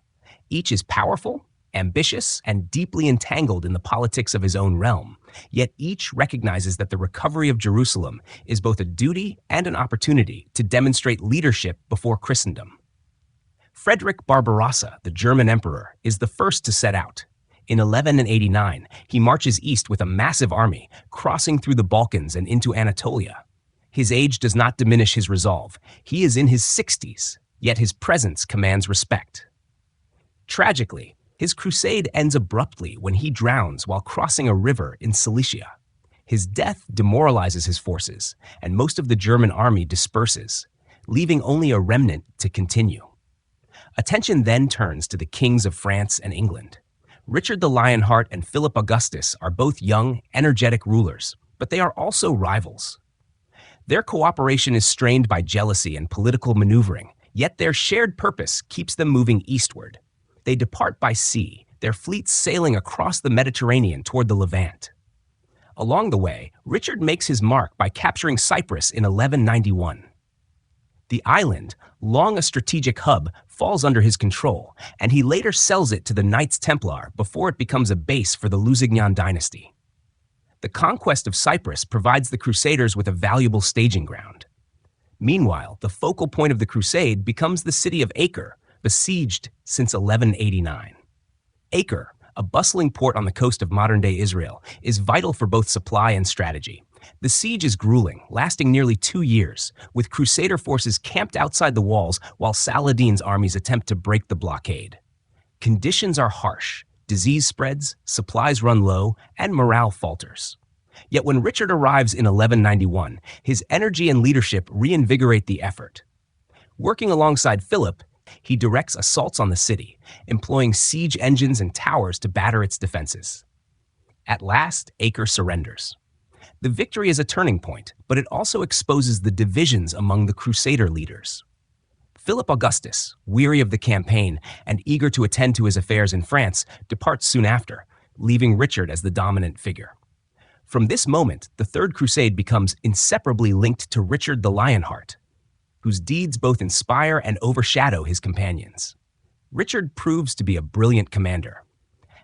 Each is powerful, ambitious, and deeply entangled in the politics of his own realm, yet each recognizes that the recovery of Jerusalem is both a duty and an opportunity to demonstrate leadership before Christendom. Frederick Barbarossa, the German emperor, is the first to set out. In 1189, he marches east with a massive army, crossing through the Balkans and into Anatolia. His age does not diminish his resolve. He is in his 60s, yet his presence commands respect. Tragically, his crusade ends abruptly when he drowns while crossing a river in Cilicia. His death demoralizes his forces, and most of the German army disperses, leaving only a remnant to continue. Attention then turns to the kings of France and England. Richard the Lionheart and Philip Augustus are both young, energetic rulers, but they are also rivals. Their cooperation is strained by jealousy and political maneuvering, yet their shared purpose keeps them moving eastward. They depart by sea, their fleets sailing across the Mediterranean toward the Levant. Along the way, Richard makes his mark by capturing Cyprus in 1191. The island, long a strategic hub, falls under his control, and he later sells it to the Knights Templar before it becomes a base for the Lusignan dynasty. The conquest of Cyprus provides the Crusaders with a valuable staging ground. Meanwhile, the focal point of the crusade becomes the city of Acre, besieged since 1189. Acre, a bustling port on the coast of modern-day Israel, is vital for both supply and strategy. The siege is grueling, lasting nearly 2 years, with Crusader forces camped outside the walls while Saladin's armies attempt to break the blockade. Conditions are harsh, disease spreads, supplies run low, and morale falters. Yet when Richard arrives in 1191, his energy and leadership reinvigorate the effort. Working alongside Philip, he directs assaults on the city, employing siege engines and towers to batter its defenses. At last, Acre surrenders. The victory is a turning point, but it also exposes the divisions among the Crusader leaders. Philip Augustus, weary of the campaign and eager to attend to his affairs in France, departs soon after, leaving Richard as the dominant figure. From this moment, the Third Crusade becomes inseparably linked to Richard the Lionheart, whose deeds both inspire and overshadow his companions. Richard proves to be a brilliant commander.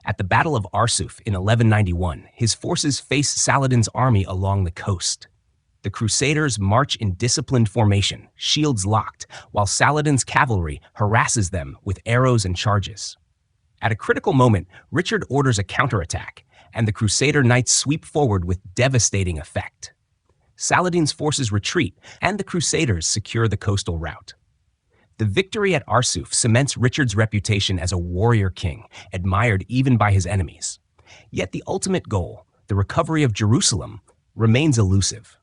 At the Battle of Arsuf in 1191, his forces face Saladin's army along the coast. The Crusaders march in disciplined formation, shields locked, while Saladin's cavalry harasses them with arrows and charges. At a critical moment, Richard orders a counterattack, and the Crusader knights sweep forward with devastating effect. Saladin's forces retreat, and the Crusaders secure the coastal route. The victory at Arsuf cements Richard's reputation as a warrior king, admired even by his enemies. Yet the ultimate goal, the recovery of Jerusalem, remains elusive.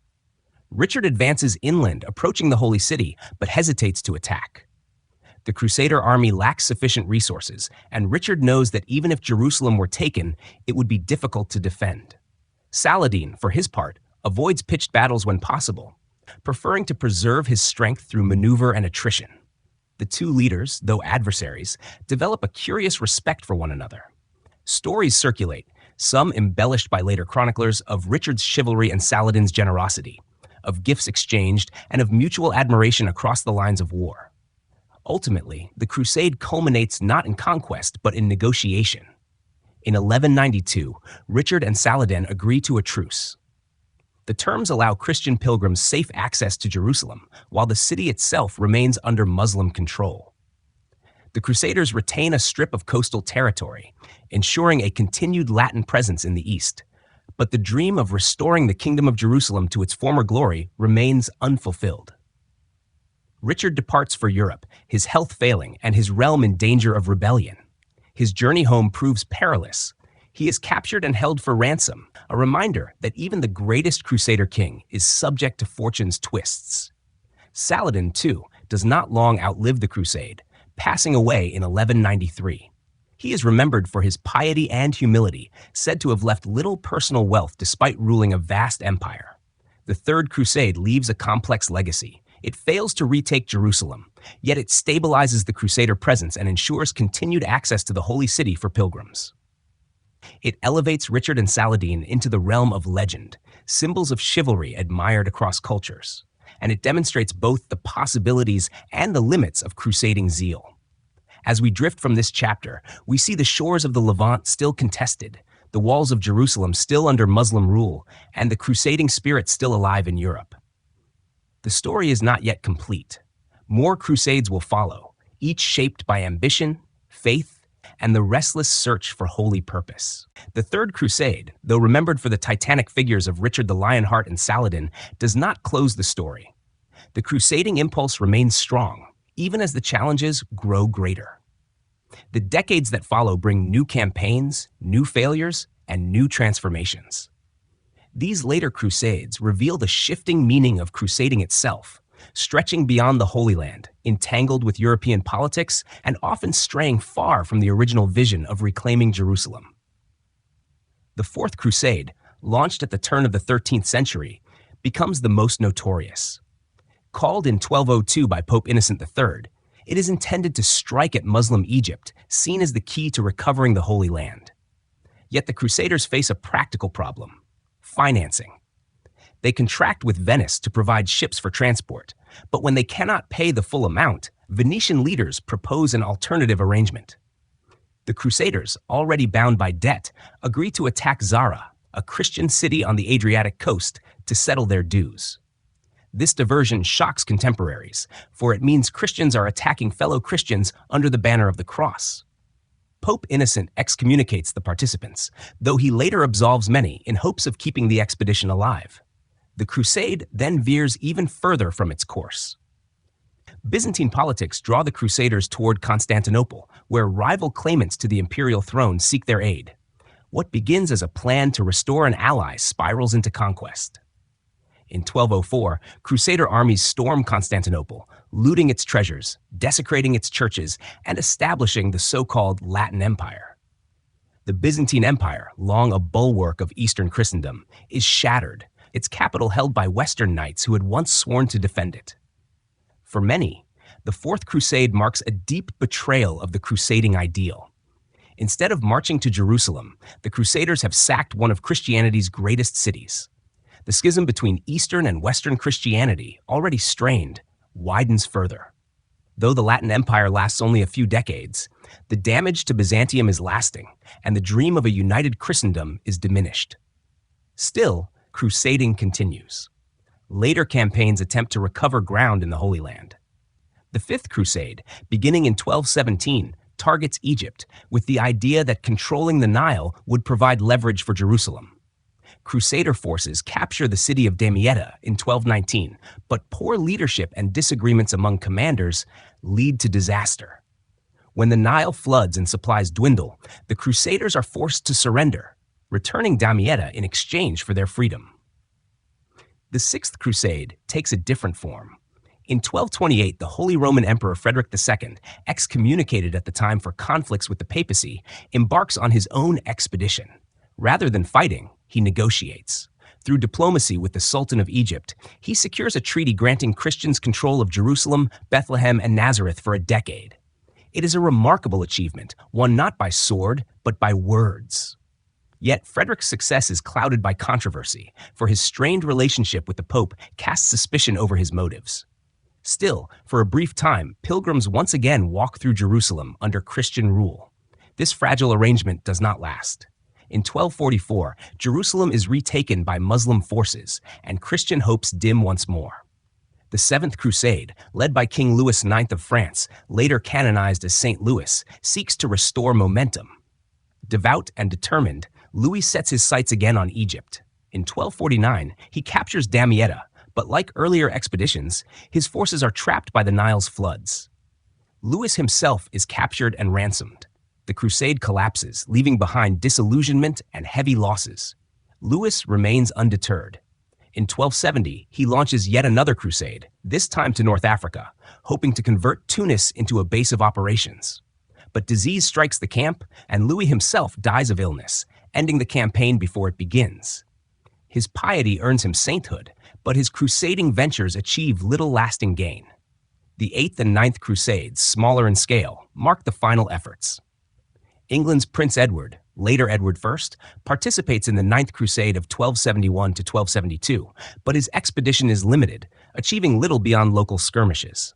Richard advances inland, approaching the Holy City, but hesitates to attack. The Crusader army lacks sufficient resources, and Richard knows that even if Jerusalem were taken, it would be difficult to defend. Saladin, for his part, avoids pitched battles when possible, preferring to preserve his strength through maneuver and attrition. The two leaders, though adversaries, develop a curious respect for one another. Stories circulate, some embellished by later chroniclers, of Richard's chivalry and Saladin's generosity, of gifts exchanged, and of mutual admiration across the lines of war. Ultimately, the crusade culminates not in conquest, but in negotiation. In 1192, Richard and Saladin agree to a truce. The terms allow Christian pilgrims safe access to Jerusalem, while the city itself remains under Muslim control. The Crusaders retain a strip of coastal territory, ensuring a continued Latin presence in the east. But the dream of restoring the Kingdom of Jerusalem to its former glory remains unfulfilled. Richard departs for Europe, his health failing and his realm in danger of rebellion. His journey home proves perilous. He is captured and held for ransom, a reminder that even the greatest Crusader king is subject to fortune's twists. Saladin, too, does not long outlive the crusade, passing away in 1193. He is remembered for his piety and humility, said to have left little personal wealth despite ruling a vast empire. The Third Crusade leaves a complex legacy. It fails to retake Jerusalem, yet it stabilizes the Crusader presence and ensures continued access to the Holy City for pilgrims. It elevates Richard and Saladin into the realm of legend, symbols of chivalry admired across cultures, and it demonstrates both the possibilities and the limits of crusading zeal. As we drift from this chapter, we see the shores of the Levant still contested, the walls of Jerusalem still under Muslim rule, and the crusading spirit still alive in Europe. The story is not yet complete. More crusades will follow, each shaped by ambition, faith, and the restless search for holy purpose. The Third Crusade, though remembered for the titanic figures of Richard the Lionheart and Saladin, does not close the story. The crusading impulse remains strong, even as the challenges grow greater. The decades that follow bring new campaigns, new failures, and new transformations. These later crusades reveal the shifting meaning of crusading itself, stretching beyond the Holy Land, entangled with European politics, and often straying far from the original vision of reclaiming Jerusalem. The Fourth Crusade, launched at the turn of the 13th century, becomes the most notorious. Called in 1202 by Pope Innocent III, it is intended to strike at Muslim Egypt, seen as the key to recovering the Holy Land. Yet the Crusaders face a practical problem. financing. They contract with Venice to provide ships for transport, but when they cannot pay the full amount, Venetian leaders propose an alternative arrangement. The Crusaders, already bound by debt, agree to attack Zara, a Christian city on the Adriatic coast, to settle their dues. This diversion shocks contemporaries, for it means Christians are attacking fellow Christians under the banner of the cross. Pope Innocent excommunicates the participants, though he later absolves many in hopes of keeping the expedition alive. The crusade then veers even further from its course. Byzantine politics draw the Crusaders toward Constantinople, where rival claimants to the imperial throne seek their aid. What begins as a plan to restore an ally spirals into conquest. In 1204, Crusader armies storm Constantinople, looting its treasures, desecrating its churches, and establishing the so-called Latin Empire. The Byzantine Empire, long a bulwark of Eastern Christendom, is shattered, its capital held by Western knights who had once sworn to defend it. For many, the Fourth Crusade marks a deep betrayal of the crusading ideal. Instead of marching to Jerusalem, the Crusaders have sacked one of Christianity's greatest cities. The schism between Eastern and Western Christianity, already strained, widens further. Though the Latin Empire lasts only a few decades, the damage to Byzantium is lasting, and the dream of a united Christendom is diminished. Still, crusading continues. Later campaigns attempt to recover ground in the Holy Land. The Fifth Crusade, beginning in 1217, targets Egypt with the idea that controlling the Nile would provide leverage for Jerusalem. Crusader forces capture the city of Damietta in 1219, but poor leadership and disagreements among commanders lead to disaster. When the Nile floods and supplies dwindle, the Crusaders are forced to surrender, returning Damietta in exchange for their freedom. The Sixth Crusade takes a different form. In 1228, the Holy Roman Emperor Frederick II, excommunicated at the time for conflicts with the papacy, embarks on his own expedition. Rather than fighting, he negotiates. Through diplomacy with the Sultan of Egypt, he secures a treaty granting Christians control of Jerusalem, Bethlehem, and Nazareth for a decade. It is a remarkable achievement, won not by sword, but by words. Yet Frederick's success is clouded by controversy, for his strained relationship with the Pope casts suspicion over his motives. Still, for a brief time, pilgrims once again walk through Jerusalem under Christian rule. This fragile arrangement does not last. In 1244, Jerusalem is retaken by Muslim forces, and Christian hopes dim once more. The Seventh Crusade, led by King Louis IX of France, later canonized as Saint Louis, seeks to restore momentum. Devout and determined, Louis sets his sights again on Egypt. In 1249, he captures Damietta, but like earlier expeditions, his forces are trapped by the Nile's floods. Louis himself is captured and ransomed. The crusade collapses, leaving behind disillusionment and heavy losses. Louis remains undeterred. In 1270, he launches yet another crusade, this time to North Africa, hoping to convert Tunis into a base of operations. But disease strikes the camp, and Louis himself dies of illness, ending the campaign before it begins. His piety earns him sainthood, but his crusading ventures achieve little lasting gain. The Eighth and Ninth Crusades, smaller in scale, mark the final efforts. England's Prince Edward, later Edward I, participates in the Ninth Crusade of 1271 to 1272, but his expedition is limited, achieving little beyond local skirmishes.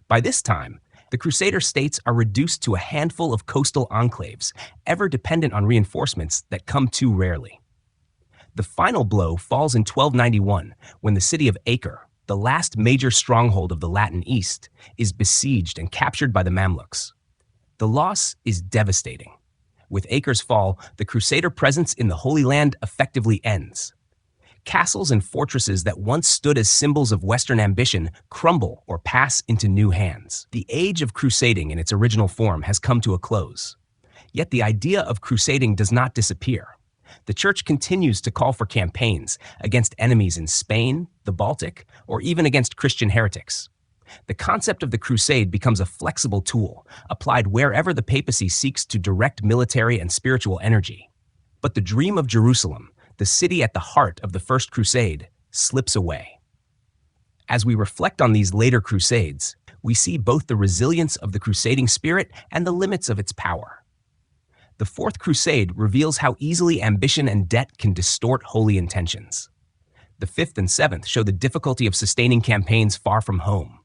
By this time, the Crusader states are reduced to a handful of coastal enclaves, ever dependent on reinforcements that come too rarely. The final blow falls in 1291, when the city of Acre, the last major stronghold of the Latin East, is besieged and captured by the Mamluks. The loss is devastating. With Acre's fall, the Crusader presence in the Holy Land effectively ends. Castles and fortresses that once stood as symbols of Western ambition crumble or pass into new hands. The age of crusading in its original form has come to a close. Yet the idea of crusading does not disappear. The Church continues to call for campaigns against enemies in Spain, the Baltic, or even against Christian heretics. The concept of the crusade becomes a flexible tool, applied wherever the papacy seeks to direct military and spiritual energy. But the dream of Jerusalem, the city at the heart of the First Crusade, slips away. As we reflect on these later crusades, we see both the resilience of the crusading spirit and the limits of its power. The Fourth Crusade reveals how easily ambition and debt can distort holy intentions. The fifth and seventh show the difficulty of sustaining campaigns far from home.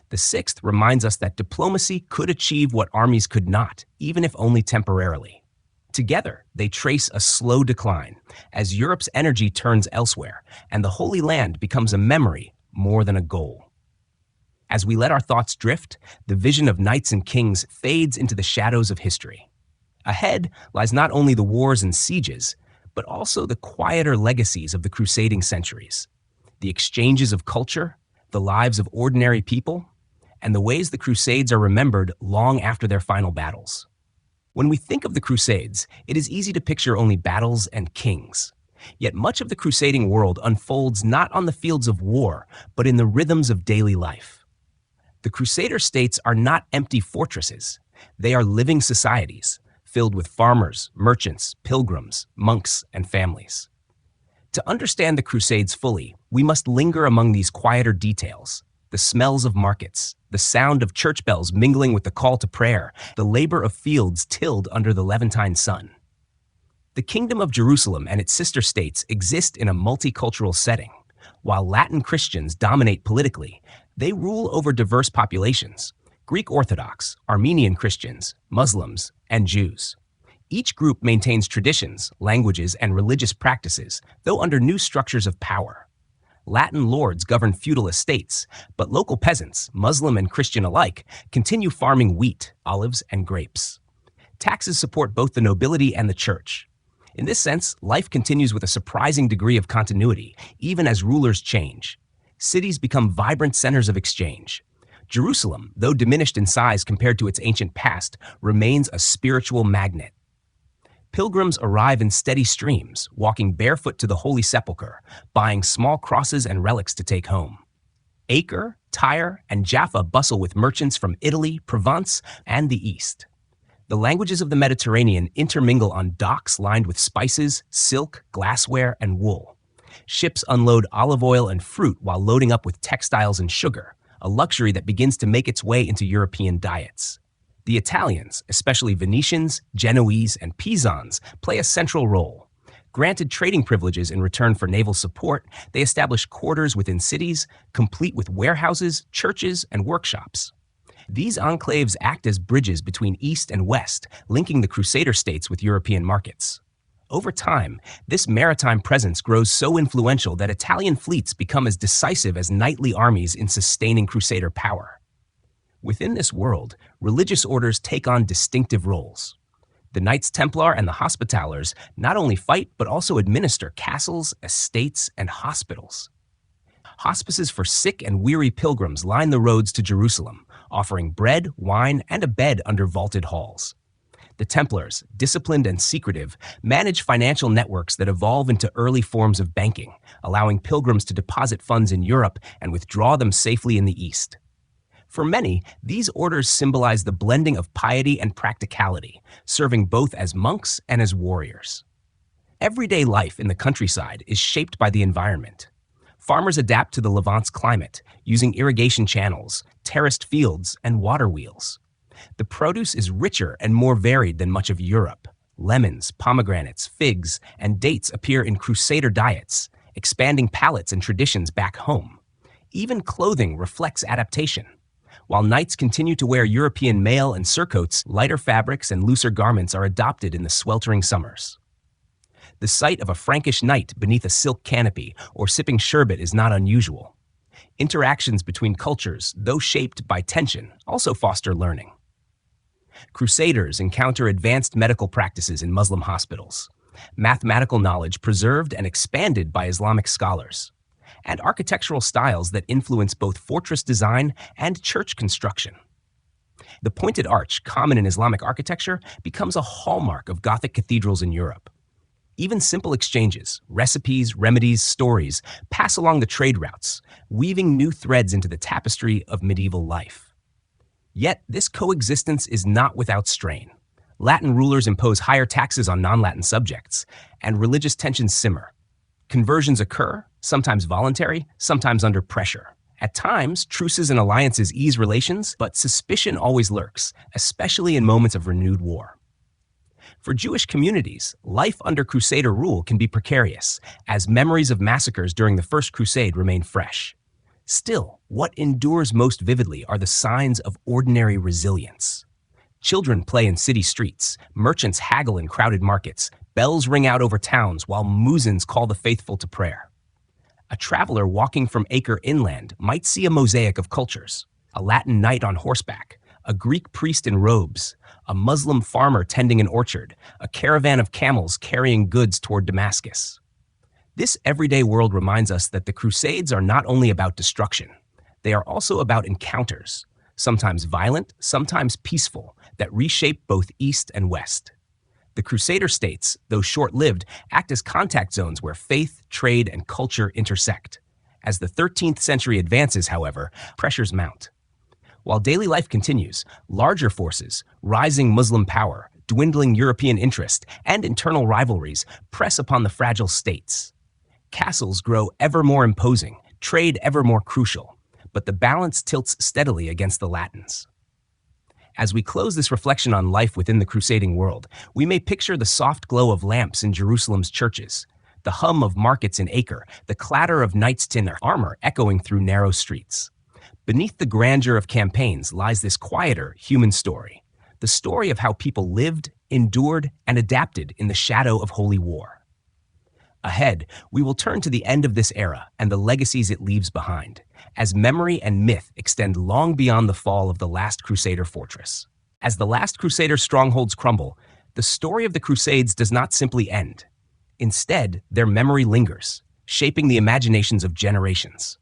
The sixth reminds us that diplomacy could achieve what armies could not, even if only temporarily. Together, they trace a slow decline as Europe's energy turns elsewhere and the Holy Land becomes a memory more than a goal. As we let our thoughts drift, the vision of knights and kings fades into the shadows of history. Ahead lies not only the wars and sieges, but also the quieter legacies of the crusading centuries, the exchanges of culture, the lives of ordinary people, and the ways the Crusades are remembered long after their final battles. When we think of the Crusades, it is easy to picture only battles and kings. Yet much of the crusading world unfolds not on the fields of war, but in the rhythms of daily life. The Crusader states are not empty fortresses. They are living societies, filled with farmers, merchants, pilgrims, monks, and families. To understand the Crusades fully, we must linger among these quieter details: the smells of markets, the sound of church bells mingling with the call to prayer, the labor of fields tilled under the Levantine sun. The Kingdom of Jerusalem and its sister states exist in a multicultural setting. While Latin Christians dominate politically, they rule over diverse populations: Greek Orthodox, Armenian Christians, Muslims, and Jews. Each group maintains traditions, languages, and religious practices, though under new structures of power. Latin lords govern feudal estates, but local peasants, Muslim and Christian alike, continue farming wheat, olives, and grapes. Taxes support both the nobility and the church. In this sense, life continues with a surprising degree of continuity, even as rulers change. Cities become vibrant centers of exchange. Jerusalem, though diminished in size compared to its ancient past, remains a spiritual magnet. Pilgrims arrive in steady streams, walking barefoot to the Holy Sepulchre, buying small crosses and relics to take home. Acre, Tyre, and Jaffa bustle with merchants from Italy, Provence, and the East. The languages of the Mediterranean intermingle on docks lined with spices, silk, glassware, and wool. Ships unload olive oil and fruit while loading up with textiles and sugar, a luxury that begins to make its way into European diets. The Italians, especially Venetians, Genoese, and Pisans, play a central role. Granted trading privileges in return for naval support, they establish quarters within cities, complete with warehouses, churches, and workshops. These enclaves act as bridges between East and West, linking the Crusader states with European markets. Over time, this maritime presence grows so influential that Italian fleets become as decisive as knightly armies in sustaining Crusader power. Within this world, religious orders take on distinctive roles. The Knights Templar and the Hospitallers not only fight but also administer castles, estates, and hospitals. Hospices for sick and weary pilgrims line the roads to Jerusalem, offering bread, wine, and a bed under vaulted halls. The Templars, disciplined and secretive, manage financial networks that evolve into early forms of banking, allowing pilgrims to deposit funds in Europe and withdraw them safely in the East. For many, these orders symbolize the blending of piety and practicality, serving both as monks and as warriors. Everyday life in the countryside is shaped by the environment. Farmers adapt to the Levant's climate, using irrigation channels, terraced fields, and water wheels. The produce is richer and more varied than much of Europe. Lemons, pomegranates, figs, and dates appear in Crusader diets, expanding palates and traditions back home. Even clothing reflects adaptation. While knights continue to wear European mail and surcoats, lighter fabrics and looser garments are adopted in the sweltering summers. The sight of a Frankish knight beneath a silk canopy or sipping sherbet is not unusual. Interactions between cultures, though shaped by tension, also foster learning. Crusaders encounter advanced medical practices in Muslim hospitals, mathematical knowledge preserved and expanded by Islamic scholars, and architectural styles that influence both fortress design and church construction. The pointed arch, common in Islamic architecture, becomes a hallmark of Gothic cathedrals in Europe. Even simple exchanges, recipes, remedies, stories, pass along the trade routes, weaving new threads into the tapestry of medieval life. Yet, this coexistence is not without strain. Latin rulers impose higher taxes on non-Latin subjects, and religious tensions simmer. Conversions occur, sometimes voluntary, sometimes under pressure. At times, truces and alliances ease relations, but suspicion always lurks, especially in moments of renewed war. For Jewish communities, life under Crusader rule can be precarious, as memories of massacres during the First Crusade remain fresh. Still, what endures most vividly are the signs of ordinary resilience. Children play in city streets, merchants haggle in crowded markets, bells ring out over towns while muezzins call the faithful to prayer. A traveler walking from Acre inland might see a mosaic of cultures: a Latin knight on horseback, a Greek priest in robes, a Muslim farmer tending an orchard, a caravan of camels carrying goods toward Damascus. This everyday world reminds us that the Crusades are not only about destruction, they are also about encounters, sometimes violent, sometimes peaceful, that reshape both East and West. The Crusader states, though short-lived, act as contact zones where faith, trade, and culture intersect. As the 13th century advances, however, pressures mount. While daily life continues, larger forces, rising Muslim power, dwindling European interest, and internal rivalries press upon the fragile states. Castles grow ever more imposing, trade ever more crucial, but the balance tilts steadily against the Latins. As we close this reflection on life within the crusading world, we may picture the soft glow of lamps in Jerusalem's churches, the hum of markets in Acre, the clatter of knights' tin armor echoing through narrow streets. Beneath the grandeur of campaigns lies this quieter human story, the story of how people lived, endured, and adapted in the shadow of holy war. Ahead, we will turn to the end of this era and the legacies it leaves behind, as memory and myth extend long beyond the fall of the last Crusader fortress. As the last Crusader strongholds crumble, the story of the Crusades does not simply end. Instead, their memory lingers, shaping the imaginations of generations.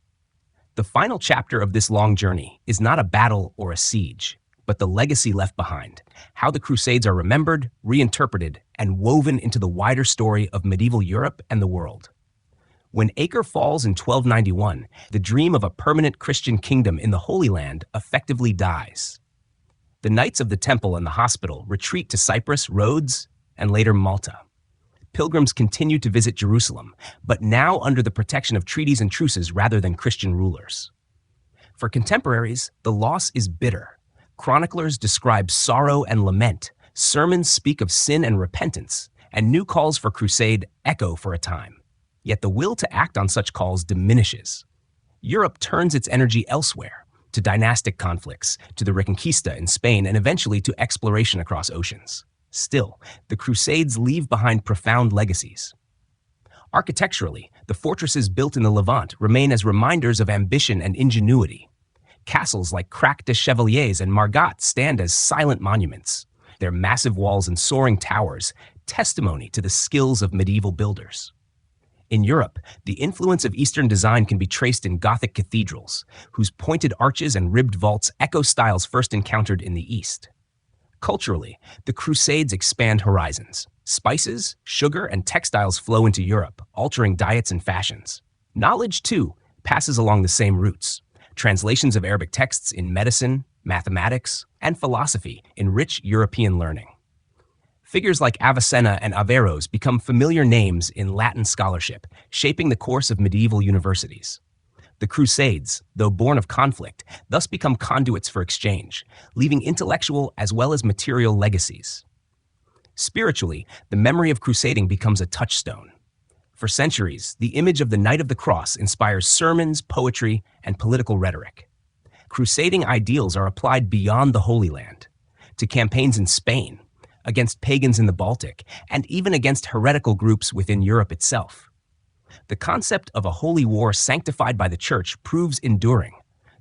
The final chapter of this long journey is not a battle or a siege, but the legacy left behind, how the Crusades are remembered, reinterpreted, and woven into the wider story of medieval Europe and the world. When Acre falls in 1291, the dream of a permanent Christian kingdom in the Holy Land effectively dies. The Knights of the Temple and the Hospital retreat to Cyprus, Rhodes, and later Malta. Pilgrims continue to visit Jerusalem, but now under the protection of treaties and truces rather than Christian rulers. For contemporaries, the loss is bitter. Chroniclers describe sorrow and lament, sermons speak of sin and repentance, and new calls for crusade echo for a time. Yet the will to act on such calls diminishes. Europe turns its energy elsewhere, to dynastic conflicts, to the Reconquista in Spain, and eventually to exploration across oceans. Still, the Crusades leave behind profound legacies. Architecturally, the fortresses built in the Levant remain as reminders of ambition and ingenuity. Castles like Crac des Chevaliers and Margat stand as silent monuments, their massive walls and soaring towers testimony to the skills of medieval builders. In Europe, the influence of Eastern design can be traced in Gothic cathedrals, whose pointed arches and ribbed vaults echo styles first encountered in the East. Culturally, the Crusades expand horizons. Spices, sugar, and textiles flow into Europe, altering diets and fashions. Knowledge, too, passes along the same routes. Translations of Arabic texts in medicine, mathematics, and philosophy enrich European learning. Figures like Avicenna and Averroes become familiar names in Latin scholarship, shaping the course of medieval universities. The Crusades, though born of conflict, thus become conduits for exchange, leaving intellectual as well as material legacies. Spiritually, the memory of crusading becomes a touchstone. For centuries, the image of the Knight of the Cross inspires sermons, poetry, and political rhetoric. Crusading ideals are applied beyond the Holy Land, to campaigns in Spain, against pagans in the Baltic, and even against heretical groups within Europe itself. The concept of a holy war sanctified by the Church proves enduring,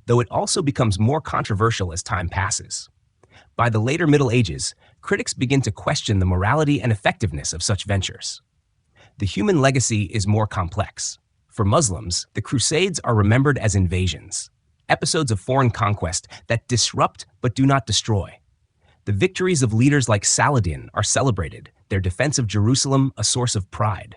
though it also becomes more controversial as time passes. By the later Middle Ages, critics begin to question the morality and effectiveness of such ventures. The human legacy is more complex. For Muslims, the Crusades are remembered as invasions, episodes of foreign conquest that disrupt but do not destroy. The victories of leaders like Saladin are celebrated, their defense of Jerusalem a source of pride.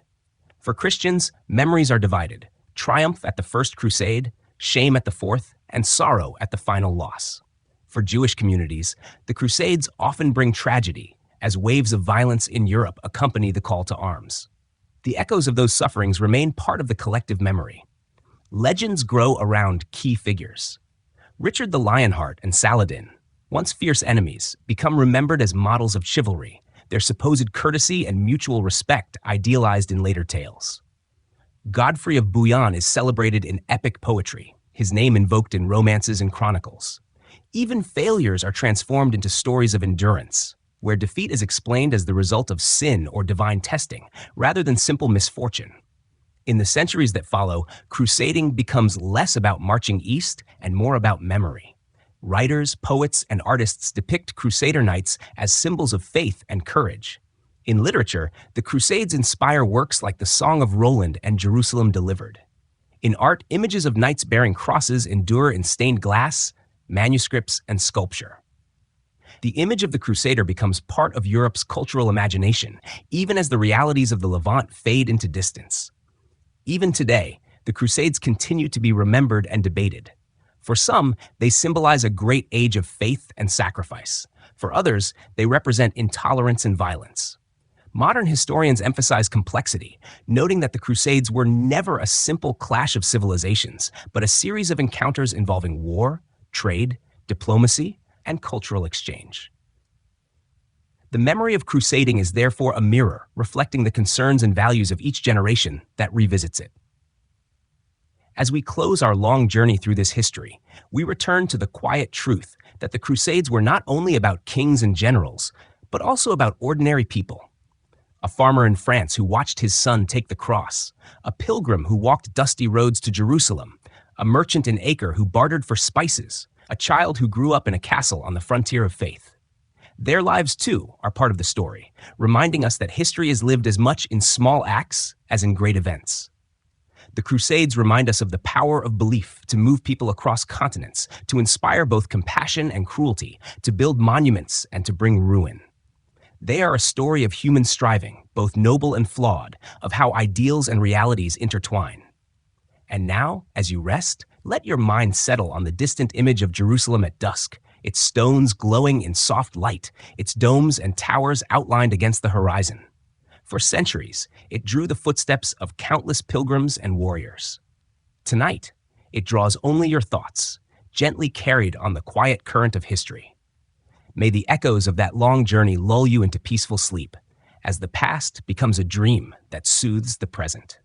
For Christians, memories are divided: triumph at the First Crusade, shame at the Fourth, and sorrow at the final loss. For Jewish communities, the Crusades often bring tragedy, as waves of violence in Europe accompany the call to arms. The echoes of those sufferings remain part of the collective memory. Legends grow around key figures. Richard the Lionheart and Saladin, once fierce enemies, become remembered as models of chivalry, their supposed courtesy and mutual respect idealized in later tales. Godfrey of Bouillon is celebrated in epic poetry, his name invoked in romances and chronicles. Even failures are transformed into stories of endurance, where defeat is explained as the result of sin or divine testing, rather than simple misfortune. In the centuries that follow, crusading becomes less about marching east and more about memory. Writers, poets, and artists depict Crusader knights as symbols of faith and courage. In literature, the Crusades inspire works like the Song of Roland and Jerusalem Delivered. In art, images of knights bearing crosses endure in stained glass, manuscripts, and sculpture. The image of the Crusader becomes part of Europe's cultural imagination, even as the realities of the Levant fade into distance. Even today, the Crusades continue to be remembered and debated. For some, they symbolize a great age of faith and sacrifice. For others, they represent intolerance and violence. Modern historians emphasize complexity, noting that the Crusades were never a simple clash of civilizations, but a series of encounters involving war, trade, diplomacy, and cultural exchange. The memory of crusading is therefore a mirror reflecting the concerns and values of each generation that revisits it. As we close our long journey through this history, we return to the quiet truth that the Crusades were not only about kings and generals, but also about ordinary people. A farmer in France who watched his son take the cross, a pilgrim who walked dusty roads to Jerusalem, a merchant in Acre who bartered for spices, a child who grew up in a castle on the frontier of faith. Their lives, too, are part of the story, reminding us that history is lived as much in small acts as in great events. The Crusades remind us of the power of belief to move people across continents, to inspire both compassion and cruelty, to build monuments and to bring ruin. They are a story of human striving, both noble and flawed, of how ideals and realities intertwine. And now, as you rest, let your mind settle on the distant image of Jerusalem at dusk, its stones glowing in soft light, its domes and towers outlined against the horizon. For centuries, it drew the footsteps of countless pilgrims and warriors. Tonight, it draws only your thoughts, gently carried on the quiet current of history. May the echoes of that long journey lull you into peaceful sleep, as the past becomes a dream that soothes the present.